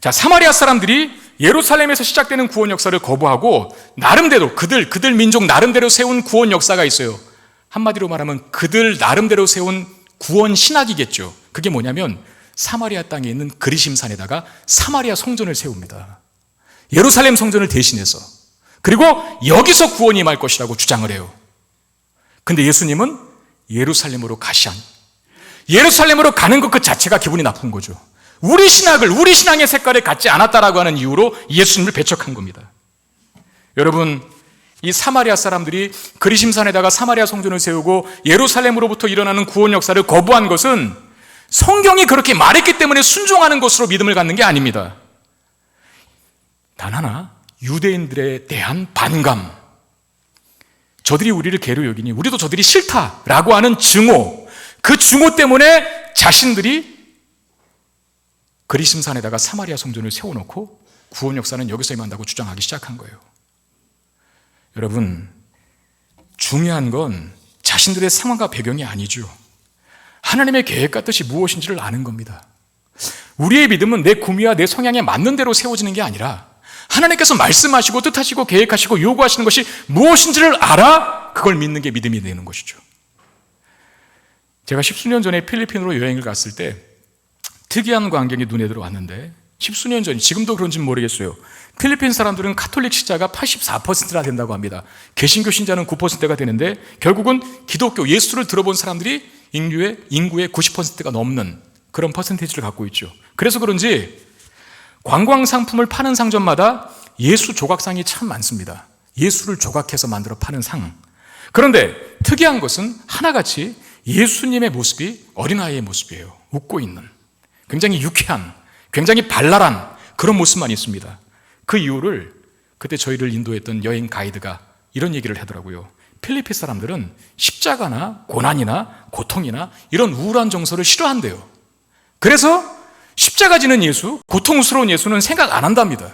자, 사마리아 사람들이 예루살렘에서 시작되는 구원 역사를 거부하고 나름대로 그들 민족 나름대로 세운 구원 역사가 있어요. 한마디로 말하면 그들 나름대로 세운 구원 신학이겠죠. 그게 뭐냐면 사마리아 땅에 있는 그리심산에다가 사마리아 성전을 세웁니다. 예루살렘 성전을 대신해서. 그리고 여기서 구원이 임할 것이라고 주장을 해요. 근데 예수님은 예루살렘으로 예루살렘으로 가는 것 그 자체가 기분이 나쁜 거죠. 우리 신앙의 색깔에 갖지 않았다라고 하는 이유로 예수님을 배척한 겁니다. 여러분, 이 사마리아 사람들이 그리심산에다가 사마리아 성전을 세우고 예루살렘으로부터 일어나는 구원 역사를 거부한 것은 성경이 그렇게 말했기 때문에 순종하는 것으로 믿음을 갖는 게 아닙니다. 단 하나, 유대인들에 대한 반감. 저들이 우리를 개로 여기니 우리도 저들이 싫다라고 하는 증오. 그 증오 때문에 자신들이 그리심산에다가 사마리아 성전을 세워놓고 구원 역사는 여기서 임한다고 주장하기 시작한 거예요. 여러분, 중요한 건 자신들의 상황과 배경이 아니죠. 하나님의 계획과 뜻이 무엇인지를 아는 겁니다. 우리의 믿음은 내 구미와 내 성향에 맞는 대로 세워지는 게 아니라 하나님께서 말씀하시고 뜻하시고 계획하시고 요구하시는 것이 무엇인지를 알아 그걸 믿는 게 믿음이 되는 것이죠. 제가 10수년 전에 필리핀으로 여행을 갔을 때 특이한 광경이 눈에 들어왔는데 10수년 전, 지금도 그런지는 모르겠어요. 필리핀 사람들은 카톨릭 신자가 84%나 된다고 합니다. 개신교 신자는 9%가 되는데 결국은 기독교, 예수를 들어본 사람들이 인구의 90%가 넘는 그런 퍼센테이지를 갖고 있죠. 그래서 그런지 관광 상품을 파는 상점마다 예수 조각상이 참 많습니다. 예수를 조각해서 만들어 파는 상. 그런데 특이한 것은 하나같이 예수님의 모습이 어린아이의 모습이에요. 웃고 있는. 굉장히 유쾌한, 굉장히 발랄한 그런 모습만 있습니다. 그 이유를 그때 저희를 인도했던 여행 가이드가 이런 얘기를 하더라고요. 필리핀 사람들은 십자가나 고난이나 고통이나 이런 우울한 정서를 싫어한대요. 그래서 십자가 지는 예수, 고통스러운 예수는 생각 안 한답니다.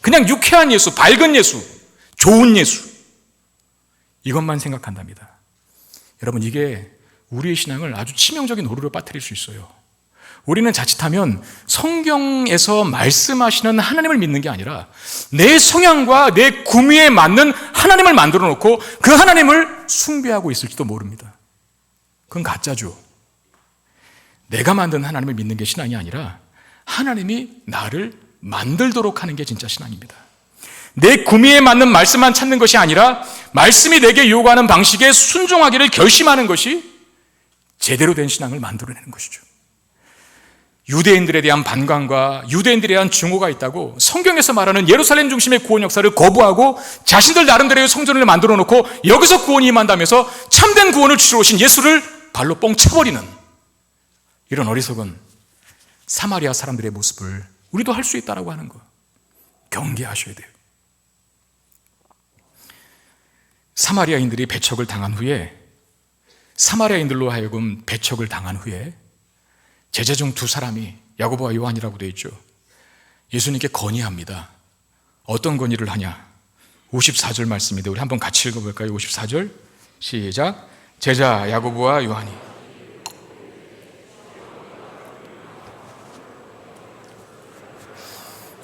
그냥 유쾌한 예수, 밝은 예수, 좋은 예수 이것만 생각한답니다. 여러분, 이게 우리의 신앙을 아주 치명적인 오류로 빠뜨릴 수 있어요. 우리는 자칫하면 성경에서 말씀하시는 하나님을 믿는 게 아니라 내 성향과 내 구미에 맞는 하나님을 만들어 놓고 그 하나님을 숭배하고 있을지도 모릅니다. 그건 가짜죠. 내가 만든 하나님을 믿는 게 신앙이 아니라 하나님이 나를 만들도록 하는 게 진짜 신앙입니다. 내 구미에 맞는 말씀만 찾는 것이 아니라 말씀이 내게 요구하는 방식에 순종하기를 결심하는 것이 제대로 된 신앙을 만들어내는 것이죠. 유대인들에 대한 반감과 유대인들에 대한 증오가 있다고 성경에서 말하는 예루살렘 중심의 구원 역사를 거부하고 자신들 나름대로의 성전을 만들어 놓고 여기서 구원이 임한다면서 참된 구원을 주시러 오신 예수를 발로 뻥 차버리는 이런 어리석은 사마리아 사람들의 모습을 우리도 할 수 있다라고 하는 거 경계하셔야 돼요. 사마리아인들이 배척을 당한 후에 사마리아인들로 하여금 배척을 당한 후에 제자 중 두 사람이 야고보와 요한이라고 되어 있죠. 예수님께 건의합니다. 어떤 건의를 하냐? 54절 말씀인데 우리 한번 같이 읽어볼까요? 54절 시작. 제자 야고보와 요한이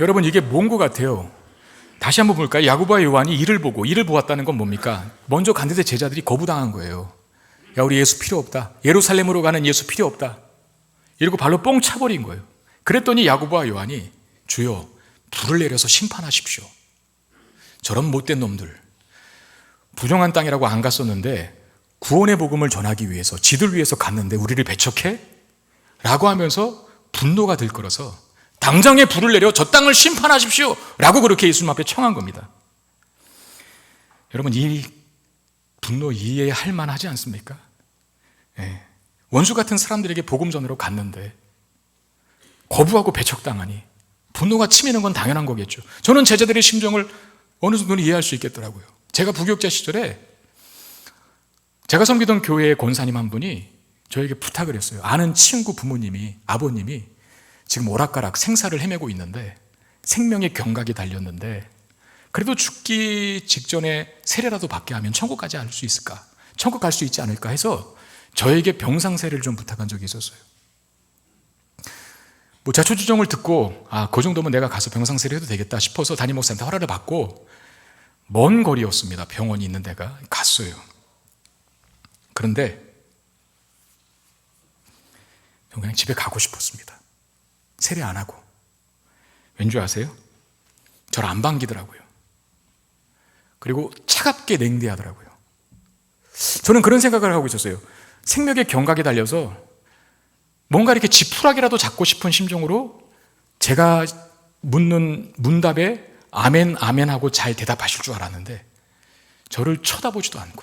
여러분 이게 뭔 것 같아요? 다시 한번 볼까요? 야고보와 요한이 이를 보았다는 건 뭡니까? 먼저 갔는데 제자들이 거부당한 거예요. 야, 우리 예수 필요 없다. 예루살렘으로 가는 예수 필요 없다. 이러고 발로 뻥 차버린 거예요. 그랬더니 야고보와 요한이 주여 불을 내려서 심판하십시오. 저런 못된 놈들. 부정한 땅이라고 안 갔었는데 구원의 복음을 전하기 위해서 지들 위해서 갔는데 우리를 배척해? 라고 하면서 분노가 들끓어서 당장에 불을 내려 저 땅을 심판하십시오 라고 그렇게 예수님 앞에 청한 겁니다. 여러분 이 분노 이해할 만하지 않습니까? 네. 원수 같은 사람들에게 복음 전으로 갔는데 거부하고 배척당하니 분노가 치미는 건 당연한 거겠죠. 저는 제자들의 심정을 어느 정도는 이해할 수 있겠더라고요. 제가 부교육자 시절에 제가 섬기던 교회의 권사님 한 분이 저에게 부탁을 했어요. 아는 친구 부모님이 아버님이 지금 오락가락 생사를 헤매고 있는데 생명의 경각이 달렸는데 그래도 죽기 직전에 세례라도 받게 하면 천국까지 갈 수 있을까? 천국 갈 수 있지 않을까 해서 저에게 병상세례를 좀 부탁한 적이 있었어요. 뭐 자초지종을 듣고 그 정도면 내가 가서 병상세례 해도 되겠다 싶어서 담임 목사한테 허락을 받고 먼 거리였습니다. 병원이 있는 데가 갔어요. 그런데 그냥 집에 가고 싶었습니다. 세례 안 하고. 왠 줄 아세요? 저를 안 반기더라고요. 그리고 차갑게 냉대하더라고요. 저는 그런 생각을 하고 있었어요. 생명의 경각에 달려서 뭔가 이렇게 지푸라기라도 잡고 싶은 심정으로 제가 묻는 문답에 아멘 아멘 하고 잘 대답하실 줄 알았는데 저를 쳐다보지도 않고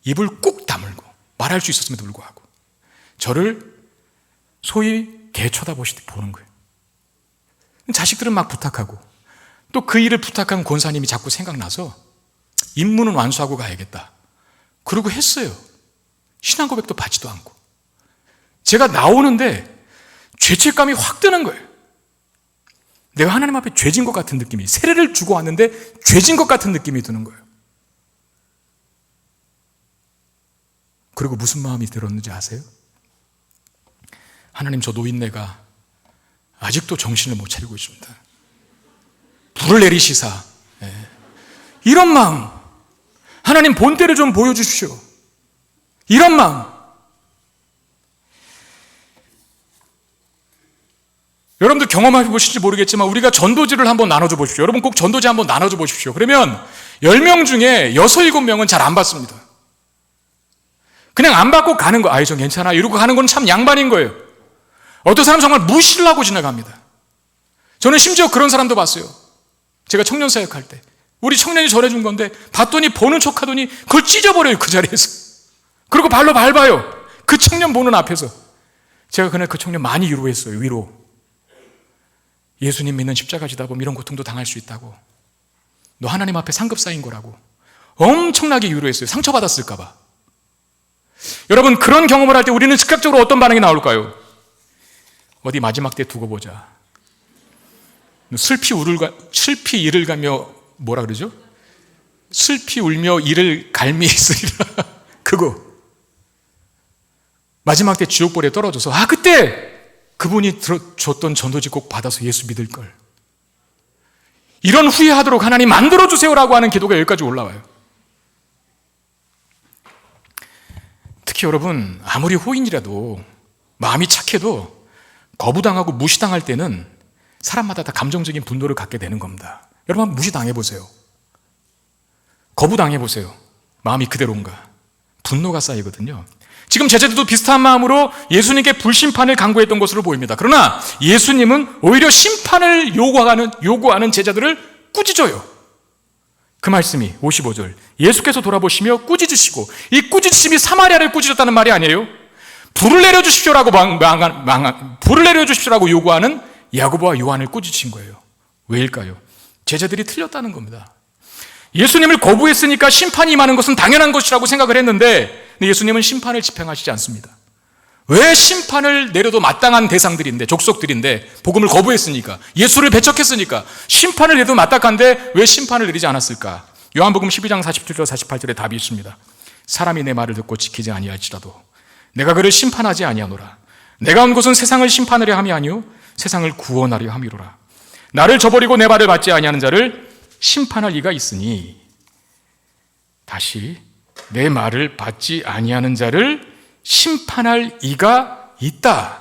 입을 꾹 다물고 말할 수 있었음에도 불구하고 저를 소위 개 쳐다보시듯 보는 거예요. 자식들은 막 부탁하고 또 그 일을 부탁한 권사님이 자꾸 생각나서 임무는 완수하고 가야겠다. 그러고 했어요. 신앙 고백도 받지도 않고. 제가 나오는데 죄책감이 확 드는 거예요. 내가 하나님 앞에 죄진 것 같은 느낌이, 세례를 주고 왔는데 죄진 것 같은 느낌이 드는 거예요. 그리고 무슨 마음이 들었는지 아세요? 하나님, 저 노인네가 아직도 정신을 못 차리고 있습니다. 불을 내리시사. 이런 마음, 하나님 본때를 좀 보여주십시오. 이런 마음. 여러분들 경험해 보실지 모르겠지만 우리가 전도지를 한번 나눠줘 보십시오. 여러분 꼭 전도지 한번 나눠줘 보십시오. 그러면 10명 중에 6, 7명은 잘 안 받습니다. 그냥 안 받고 가는 거. 저 괜찮아 이러고 가는 건 참 양반인 거예요. 어떤 사람은 정말 무시를 하고 지나갑니다. 저는 심지어 그런 사람도 봤어요. 제가 청년 사역할 때 우리 청년이 전해준 건데 봤더니 보는 척 하더니 그걸 찢어버려요. 그 자리에서. 그리고 발로 밟아요. 그 청년 보는 앞에서. 제가 그날 그 청년 많이 위로했어요. 위로. 예수님 믿는 십자가 지다 보면 이런 고통도 당할 수 있다고. 너 하나님 앞에 상급사인 거라고. 엄청나게 위로했어요. 상처받았을까 봐. 여러분, 그런 경험을 할 때 우리는 즉각적으로 어떤 반응이 나올까요? 어디 마지막 때 두고 보자. 슬피 이를 가며 뭐라 그러죠? 슬피 울며 이를 갈미 있으리라. 그거. 마지막 때 지옥불에 떨어져서 그때 그분이 줬던 전도지 꼭 받아서 예수 믿을 걸. 이런 후회하도록 하나님 만들어주세요라고 하는 기도가 여기까지 올라와요. 특히 여러분, 아무리 호인이라도 마음이 착해도 거부당하고 무시당할 때는 사람마다 다 감정적인 분노를 갖게 되는 겁니다. 여러분 한번 무시당해보세요. 거부당해보세요. 마음이 그대로인가? 분노가 쌓이거든요. 지금 제자들도 비슷한 마음으로 예수님께 불심판을 강구했던 것으로 보입니다. 그러나 예수님은 오히려 심판을 요구하는 제자들을 꾸짖어요. 그 말씀이 55절, 예수께서 돌아보시며 꾸짖으시고, 이 꾸짖으심이 사마리아를 꾸짖었다는 말이 아니에요. 불을 내려주십시오라고 불을 내려주십시오라고 요구하는 야고보와 요한을 꾸짖으신 거예요. 왜일까요? 제자들이 틀렸다는 겁니다. 예수님을 거부했으니까 심판이 임하는 것은 당연한 것이라고 생각을 했는데 예수님은 심판을 집행하시지 않습니다. 왜 심판을 내려도 마땅한 대상들인데, 족속들인데 복음을 거부했으니까, 예수를 배척했으니까 심판을 내도 마땅한데 왜 심판을 내리지 않았을까? 요한복음 12장 47절 48절에 답이 있습니다. 사람이 내 말을 듣고 지키지 아니할지라도 내가 그를 심판하지 아니하노라. 내가 온 곳은 세상을 심판하려 함이 아니요 세상을 구원하려 함이로라. 나를 저버리고 내 말을 받지 아니하는 자를 심판할 이가 있으니, 다시 내 말을 받지 아니하는 자를 심판할 이가 있다.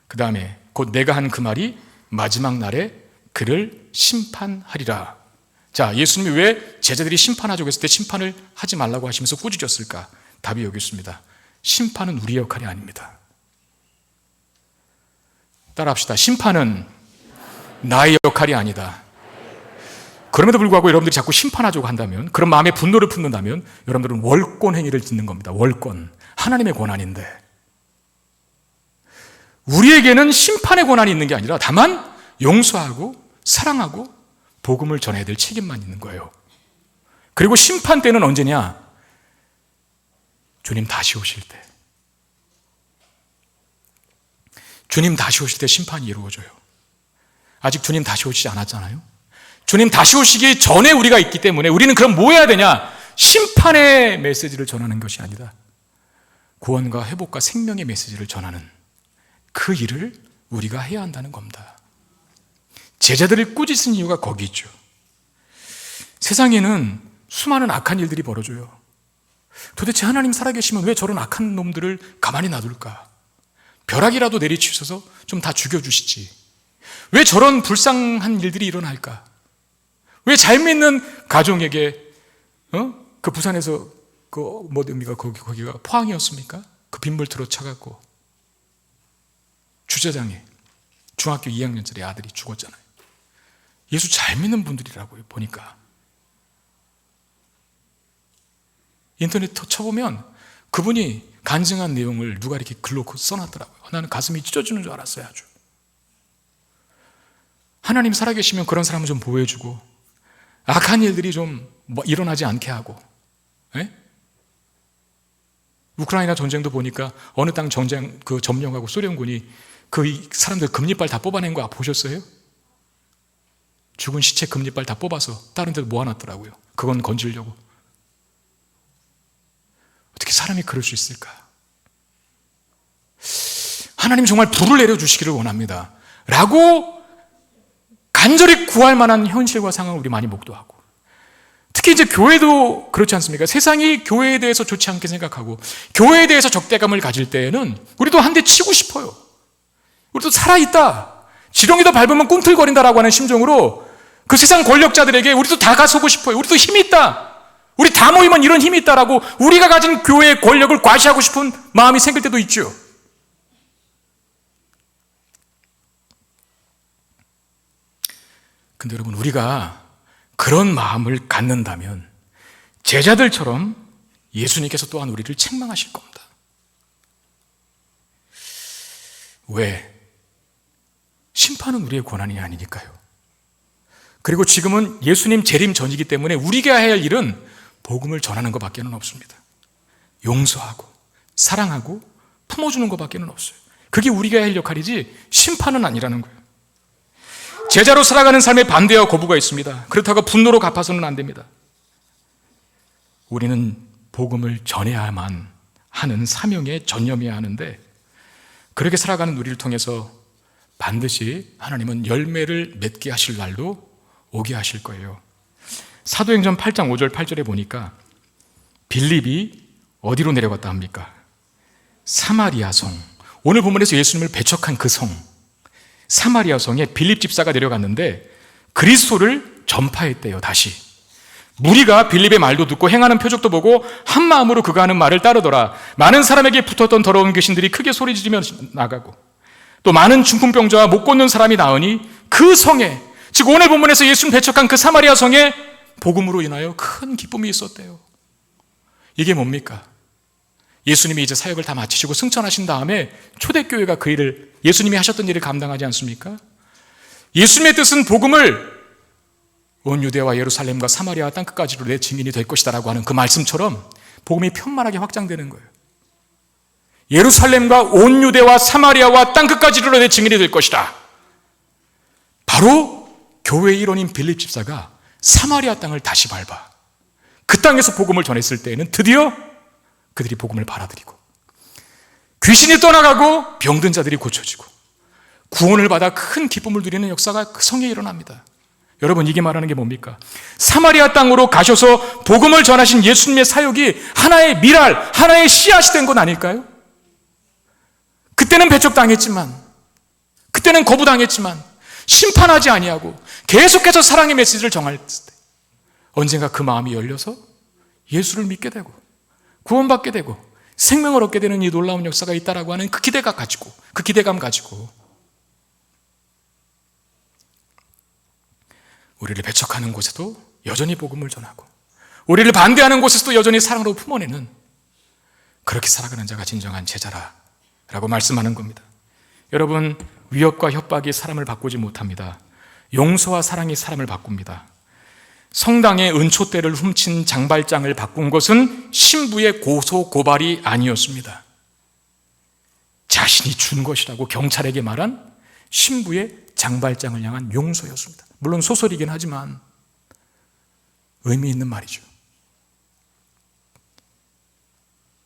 그 다음에 곧 내가 한 그 말이 마지막 날에 그를 심판하리라. 자, 예수님이 왜 제자들이 심판하자고 했을 때 심판을 하지 말라고 하시면서 꾸짖었을까? 답이 여기 있습니다. 심판은 우리의 역할이 아닙니다. 따라합시다. 심판은 나의 역할이 아니다. 그럼에도 불구하고 여러분들이 자꾸 심판하자고 한다면, 그런 마음의 분노를 품는다면 여러분들은 월권 행위를 짓는 겁니다. 월권. 하나님의 권한인데. 우리에게는 심판의 권한이 있는 게 아니라 다만 용서하고 사랑하고 복음을 전해야 될 책임만 있는 거예요. 그리고 심판 때는 언제냐? 주님 다시 오실 때. 주님 다시 오실 때 심판이 이루어져요. 아직 주님 다시 오시지 않았잖아요. 주님 다시 오시기 전에 우리가 있기 때문에 우리는 그럼 뭐 해야 되냐? 심판의 메시지를 전하는 것이 아니라 구원과 회복과 생명의 메시지를 전하는 그 일을 우리가 해야 한다는 겁니다. 제자들을 꾸짖은 이유가 거기 있죠. 세상에는 수많은 악한 일들이 벌어져요. 도대체 하나님 살아계시면 왜 저런 악한 놈들을 가만히 놔둘까? 벼락이라도 내리치셔서 좀 다 죽여주시지. 왜 저런 불쌍한 일들이 일어날까? 왜 잘 믿는 가정에게 그 부산에서 거기가 포항이었습니까? 그 빈불 들어차갖고 주차장에 중학교 2학년짜리 아들이 죽었잖아요. 예수 잘 믿는 분들이라고요. 보니까 인터넷 쳐보면 그분이 간증한 내용을 누가 이렇게 글로 써놨더라고요. 나는 가슴이 찢어지는 줄 알았어요. 아주. 하나님 살아계시면 그런 사람은 좀 보호해주고 악한 일들이 좀 일어나지 않게 하고. 에? 우크라이나 전쟁도 보니까 어느 땅 전쟁 점령하고 소련군이 그 사람들 금리빨 다 뽑아낸 거 보셨어요? 죽은 시체 금리빨 다 뽑아서 다른 데도 모아놨더라고요. 그건 건지려고. 어떻게 사람이 그럴 수 있을까? 하나님 정말 불을 내려주시기를 원합니다. 라고 간절히 구할 만한 현실과 상황을 우리 많이 목도하고, 특히 이제 교회도 그렇지 않습니까? 세상이 교회에 대해서 좋지 않게 생각하고 교회에 대해서 적대감을 가질 때에는 우리도 한 대 치고 싶어요. 우리도 살아있다. 지렁이도 밟으면 꿈틀거린다라고 하는 심정으로 그 세상 권력자들에게 우리도 다가서고 싶어요. 우리도 힘이 있다. 우리 다 모이면 이런 힘이 있다라고 우리가 가진 교회의 권력을 과시하고 싶은 마음이 생길 때도 있죠. 근데 여러분, 우리가 그런 마음을 갖는다면 제자들처럼 예수님께서 또한 우리를 책망하실 겁니다. 왜? 심판은 우리의 권한이 아니니까요. 그리고 지금은 예수님 재림 전이기 때문에 우리가 해야 할 일은 복음을 전하는 것밖에는 없습니다. 용서하고 사랑하고 품어주는 것밖에는 없어요. 그게 우리가 해야 할 역할이지 심판은 아니라는 거예요. 제자로 살아가는 삶에 반대와 거부가 있습니다. 그렇다고 분노로 갚아서는 안 됩니다. 우리는 복음을 전해야만 하는 사명에 전념해야 하는데, 그렇게 살아가는 우리를 통해서 반드시 하나님은 열매를 맺게 하실 날도 오게 하실 거예요. 사도행전 8장 5절 8절에 보니까 빌립이 어디로 내려갔다 합니까? 사마리아 성. 오늘 본문에서 예수님을 배척한 그 성, 사마리아 성에 빌립 집사가 내려갔는데 그리스도를 전파했대요. 다시 무리가 빌립의 말도 듣고 행하는 표적도 보고 한 마음으로 그가 하는 말을 따르더라. 많은 사람에게 붙었던 더러운 귀신들이 크게 소리지르며 나가고 또 많은 중풍병자와 못 걷는 사람이 나으니 그 성에, 즉 오늘 본문에서 예수님 배척한 그 사마리아 성에 복음으로 인하여 큰 기쁨이 있었대요. 이게 뭡니까? 예수님이 이제 사역을 다 마치시고 승천하신 다음에 초대교회가 그 일을, 예수님이 하셨던 일을 감당하지 않습니까? 예수님의 뜻은 복음을 온 유대와 예루살렘과 사마리아 땅끝까지로 내 증인이 될 것이다 라고 하는 그 말씀처럼 복음이 편만하게 확장되는 거예요. 예루살렘과 온 유대와 사마리아와 땅끝까지로 내 증인이 될 것이다. 바로 교회의 일원인 빌립 집사가 사마리아 땅을 다시 밟아 그 땅에서 복음을 전했을 때에는 드디어 그들이 복음을 받아들이고 귀신이 떠나가고 병든 자들이 고쳐지고 구원을 받아 큰 기쁨을 누리는 역사가 그 성에 일어납니다. 여러분, 이게 말하는 게 뭡니까? 사마리아 땅으로 가셔서 복음을 전하신 예수님의 사역이 하나의 미랄, 하나의 씨앗이 된 건 아닐까요? 그때는 배척당했지만, 그때는 거부당했지만 심판하지 아니하고 계속해서 사랑의 메시지를 전할 때 언젠가 그 마음이 열려서 예수를 믿게 되고 구원받게 되고 생명을 얻게 되는 이 놀라운 역사가 있다라고 하는 그 기대감 가지고 우리를 배척하는 곳에도 여전히 복음을 전하고 우리를 반대하는 곳에서도 여전히 사랑으로 품어내는, 그렇게 살아가는 자가 진정한 제자라라고 말씀하는 겁니다. 여러분, 위협과 협박이 사람을 바꾸지 못합니다. 용서와 사랑이 사람을 바꿉니다. 성당의 은초대를 훔친 장발장을 바꾼 것은 신부의 고소 고발이 아니었습니다. 자신이 준 것이라고 경찰에게 말한 신부의 장발장을 향한 용서였습니다. 물론 소설이긴 하지만 의미 있는 말이죠.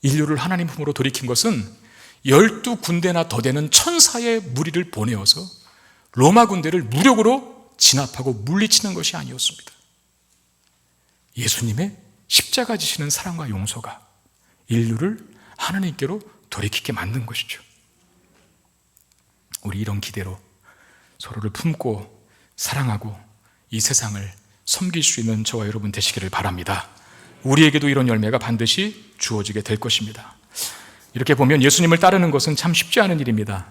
인류를 하나님 품으로 돌이킨 것은 12군데나 더 되는 천사의 무리를 보내어서 로마 군대를 무력으로 진압하고 물리치는 것이 아니었습니다. 예수님의 십자가 지시는 사랑과 용서가 인류를 하나님께로 돌이키게 만든 것이죠. 우리 이런 기대로 서로를 품고 사랑하고 이 세상을 섬길 수 있는 저와 여러분 되시기를 바랍니다. 우리에게도 이런 열매가 반드시 주어지게 될 것입니다. 이렇게 보면 예수님을 따르는 것은 참 쉽지 않은 일입니다.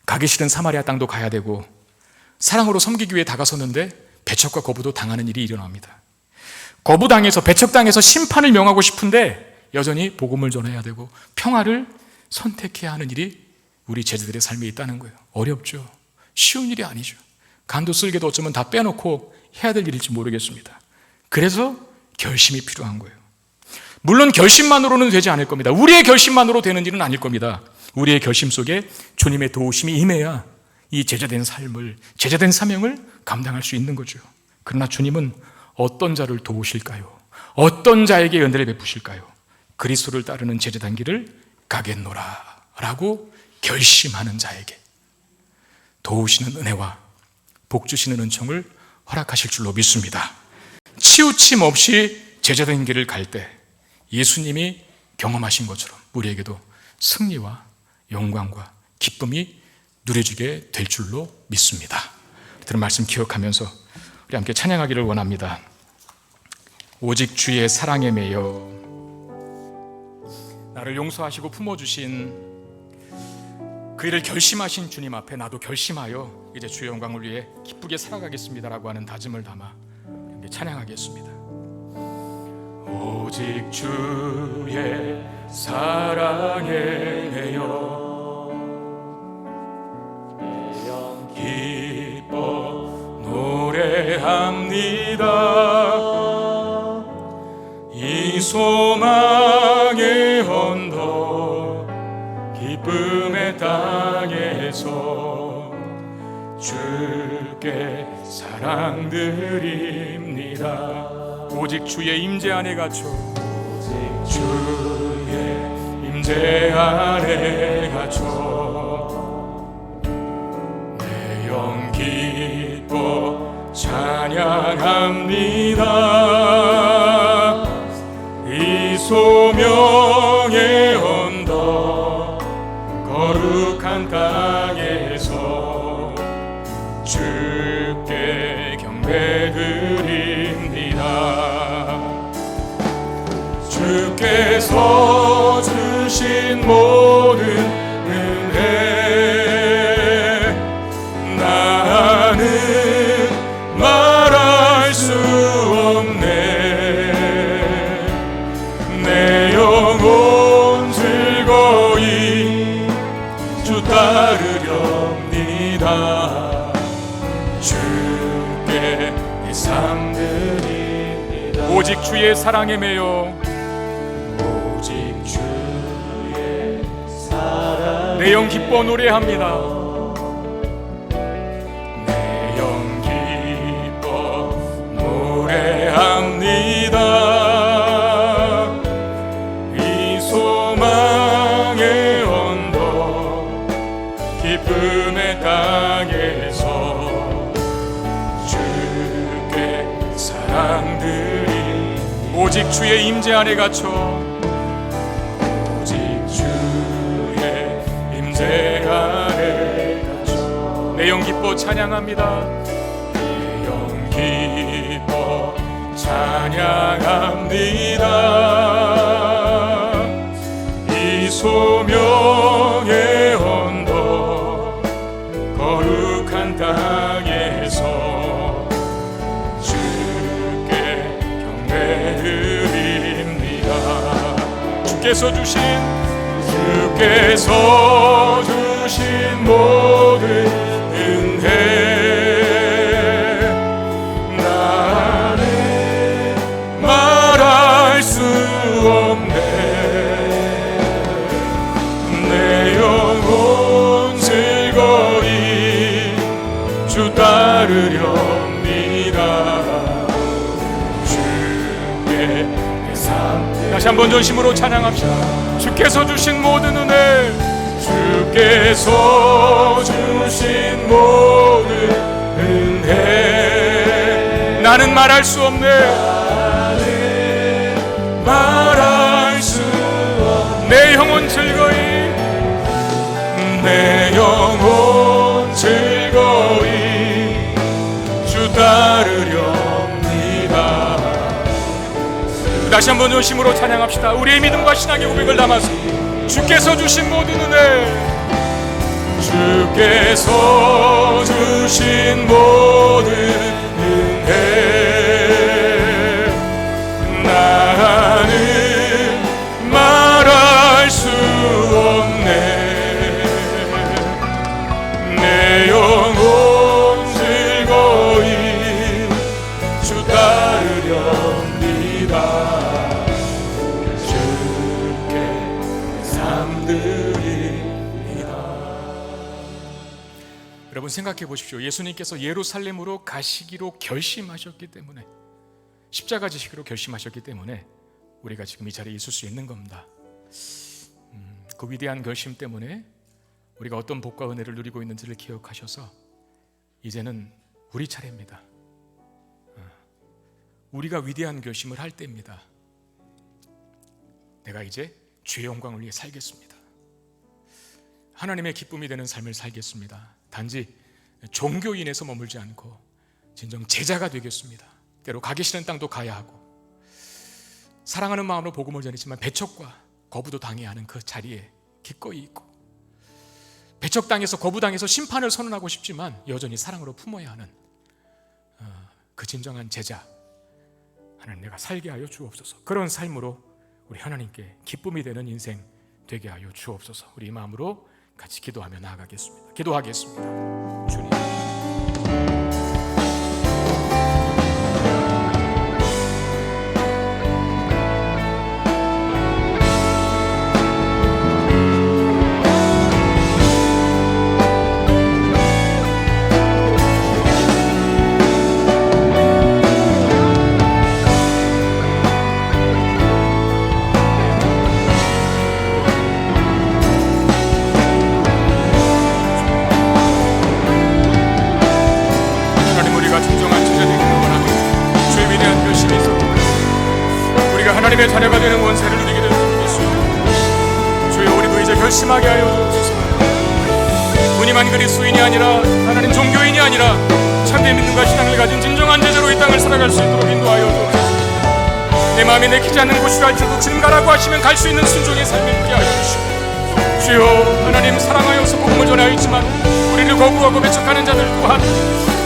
가기 싫은 사마리아 땅도 가야 되고 사랑으로 섬기기 위해 다가섰는데 배척과 거부도 당하는 일이 일어납니다. 거부당해서 배척당해서 심판을 명하고 싶은데 여전히 복음을 전해야 되고 평화를 선택해야 하는 일이 우리 제자들의 삶에 있다는 거예요. 어렵죠. 쉬운 일이 아니죠. 간도 쓸개도 어쩌면 다 빼놓고 해야 될 일일지 모르겠습니다. 그래서 결심이 필요한 거예요. 물론 결심만으로는 되지 않을 겁니다. 우리의 결심만으로 되는 일은 아닐 겁니다. 우리의 결심 속에 주님의 도우심이 임해야 이 제자된 삶을, 제자된 사명을 감당할 수 있는 거죠. 그러나 주님은 어떤 자를 도우실까요? 어떤 자에게 은혜를 베푸실까요? 그리스도를 따르는 제자된 길을 가겠노라 라고 결심하는 자에게 도우시는 은혜와 복 주시는 은총을 허락하실 줄로 믿습니다. 치우침 없이 제자된 길을 갈 때 예수님이 경험하신 것처럼 우리에게도 승리와 영광과 기쁨이 누려지게 될 줄로 믿습니다. 들은 말씀 기억하면서 우리 함께 찬양하기를 원합니다. 오직 주의 사랑에 매여 나를 용서하시고 품어주신 그 일을 결심하신 주님 앞에 나도 결심하여 이제 주의 영광을 위해 기쁘게 살아가겠습니다 라고 하는 다짐을 담아 함께 찬양하겠습니다. 오직 주의 사랑에 매여 기뻐 노래합니다. 이 소망의 언덕 기쁨의 땅에서 주께 사랑 드립니다. 오직 주의 임재 안에 갇혀 오직 주의 임재 안에 갇혀 내 영 기뻐 찬양합니다. 이 소명의 언덕 거룩한 땅에서 주께 경배합니다. 주께서 주신 모든 은혜 나는 말할 수 없네. 내 영혼 즐거이 주 따르렵니다. 주께 내 삶 드립니다. 오직 주의 사랑에 매여 내 영 기뻐 노래합니다. 내 영 기뻐 노래합니다. 이 소망의 언덕 기쁨의 땅에서 주께 사랑 드리. 오직 주의 임재 안에 갇혀 내 영 기뻐 찬양합니다. 내 영 기뻐 찬양합니다. 이 소명의 언덕 거룩한 땅에서 주께 경배드립니다. 주께서 주신 모든 은혜 나는 말할 수 없네. 내 영혼 즐거이 주 따르렵니다. 주께 내 삶. 다시 한번 전심으로 찬양합시다. 주께서 주신 모든 은혜 주께서 주신 모든 은혜 나는 말할 수 없네. 나는 말할 수 없네. 내 영혼 즐거이 내 영혼 즐거이 주 따르렵니다. 다시 한번 전심으로 찬양합시다. 우리의 믿음과 신앙의 고백을 담아서 주께서 주신 모든 은혜 주께서 주신 모든 은혜 나는 말할 수 없네. 내 영혼 즐거이 주 따르렵니다. 여러분 생각해 보십시오. 예수님께서 예루살렘으로 가시기로 결심하셨기 때문에, 십자가 지시기로 결심하셨기 때문에 우리가 지금 이 자리에 있을 수 있는 겁니다. 그 위대한 결심 때문에 우리가 어떤 복과 은혜를 누리고 있는지를 기억하셔서 이제는 우리 차례입니다. 우리가 위대한 결심을 할 때입니다. 내가 이제 주의 영광을 위해 살겠습니다. 하나님의 기쁨이 되는 삶을 살겠습니다. 단지 종교인에서 머물지 않고 진정 제자가 되겠습니다. 때로 가기 싫은 땅도 가야 하고 사랑하는 마음으로 복음을 전했지만 배척과 거부도 당해야 하는 그 자리에 기꺼이 있고, 배척당해서 거부당해서 심판을 선언하고 싶지만 여전히 사랑으로 품어야 하는 그 진정한 제자, 하나님 내가 살게 하여 주옵소서. 그런 삶으로 우리 하나님께 기쁨이 되는 인생 되게 하여 주옵소서. 우리 이 마음으로 같이 기도하며 나아가겠습니다. 기도하겠습니다. 주님, 하나님의 자녀가 되는 권세를 누리게 될 수 있습니다. 주여, 우리도 이제 결심하게 하여 주옵소서. 분이만 그리스도인이 아니라, 하나님 종교인이 아니라 참된 믿음과 신앙을 가진 진정한 제자로 이 땅을 살아갈 수 있도록 인도하여 주옵소서. 내 마음에 내키지 않는 곳이라 할지라도 주님 가라고 하시면 갈 수 있는 순종의 삶을 누리게 하여 주시고, 주여 하나님 사랑하여서 복음을 전하였지만 우리를 거부하고 배척하는 자들 또한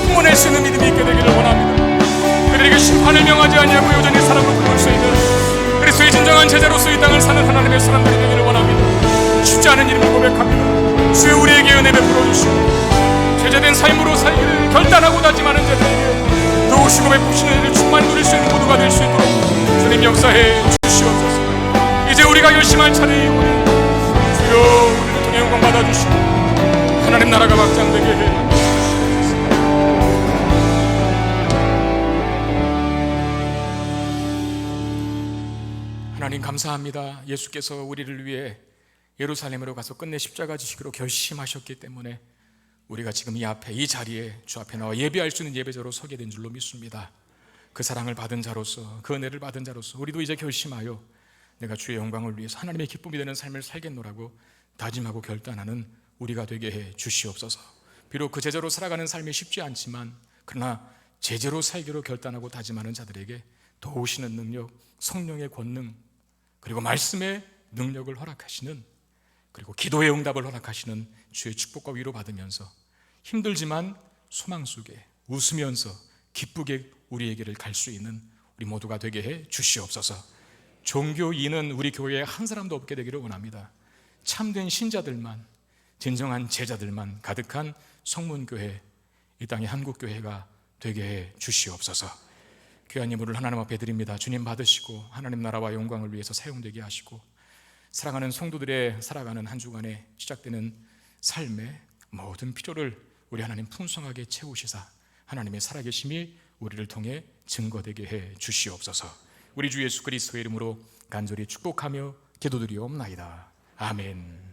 품어낼 수 있는 믿음이 있게 되기를 원합니다. 그들에게 심판을 명하지 않냐고 여전히 사랑을 부를 수 있는 그리스도의 진정한 제자로서 이 땅을 사는 하나님의 사람들이 되기를 원합니다. 쉽지 않은 이름을 고백합니다. 주여 우리에게 은혜 베풀어 주시고 제자된 삶으로 살기를 결단하고 다짐하는 자들에게 도우시고 베푸시는 일을 충만히 누릴 수 있는 모두가 될 수 있도록 주님 역사해 주시옵소서. 이제 우리가 열심할 차례이오니 주여 우리를 통해 영광 받아주시고 하나님 나라가 확장되게 해 하나님 감사합니다. 예수께서 우리를 위해 예루살렘으로 가서 끝내 십자가 지시기로 결심하셨기 때문에 우리가 지금 이 앞에 이 자리에 주 앞에 나와 예배할 수 있는 예배자로 서게 된 줄로 믿습니다. 그 사랑을 받은 자로서 그 은혜를 받은 자로서 우리도 이제 결심하여 내가 주의 영광을 위해서 하나님의 기쁨이 되는 삶을 살겠노라고 다짐하고 결단하는 우리가 되게 해 주시옵소서. 비록 그 제자로 살아가는 삶이 쉽지 않지만 그러나 제자로 살기로 결단하고 다짐하는 자들에게 도우시는 능력, 성령의 권능, 그리고 말씀의 능력을 허락하시는, 그리고 기도의 응답을 허락하시는 주의 축복과 위로 받으면서 힘들지만 소망 속에 웃으면서 기쁘게 우리의 길을 갈 수 있는 우리 모두가 되게 해 주시옵소서. 종교인은 우리 교회에 한 사람도 없게 되기를 원합니다. 참된 신자들만, 진정한 제자들만 가득한 성문교회, 이 땅의 한국교회가 되게 해 주시옵소서. 귀한 예물을 하나님 앞에 드립니다. 주님 받으시고 하나님 나라와 영광을 위해서 사용되게 하시고 사랑하는 성도들의 살아가는 한 주간에 시작되는 삶의 모든 필요를 우리 하나님 풍성하게 채우시사 하나님의 살아계심이 우리를 통해 증거되게 해 주시옵소서. 우리 주 예수 그리스도의 이름으로 간절히 축복하며 기도드리옵나이다. 아멘.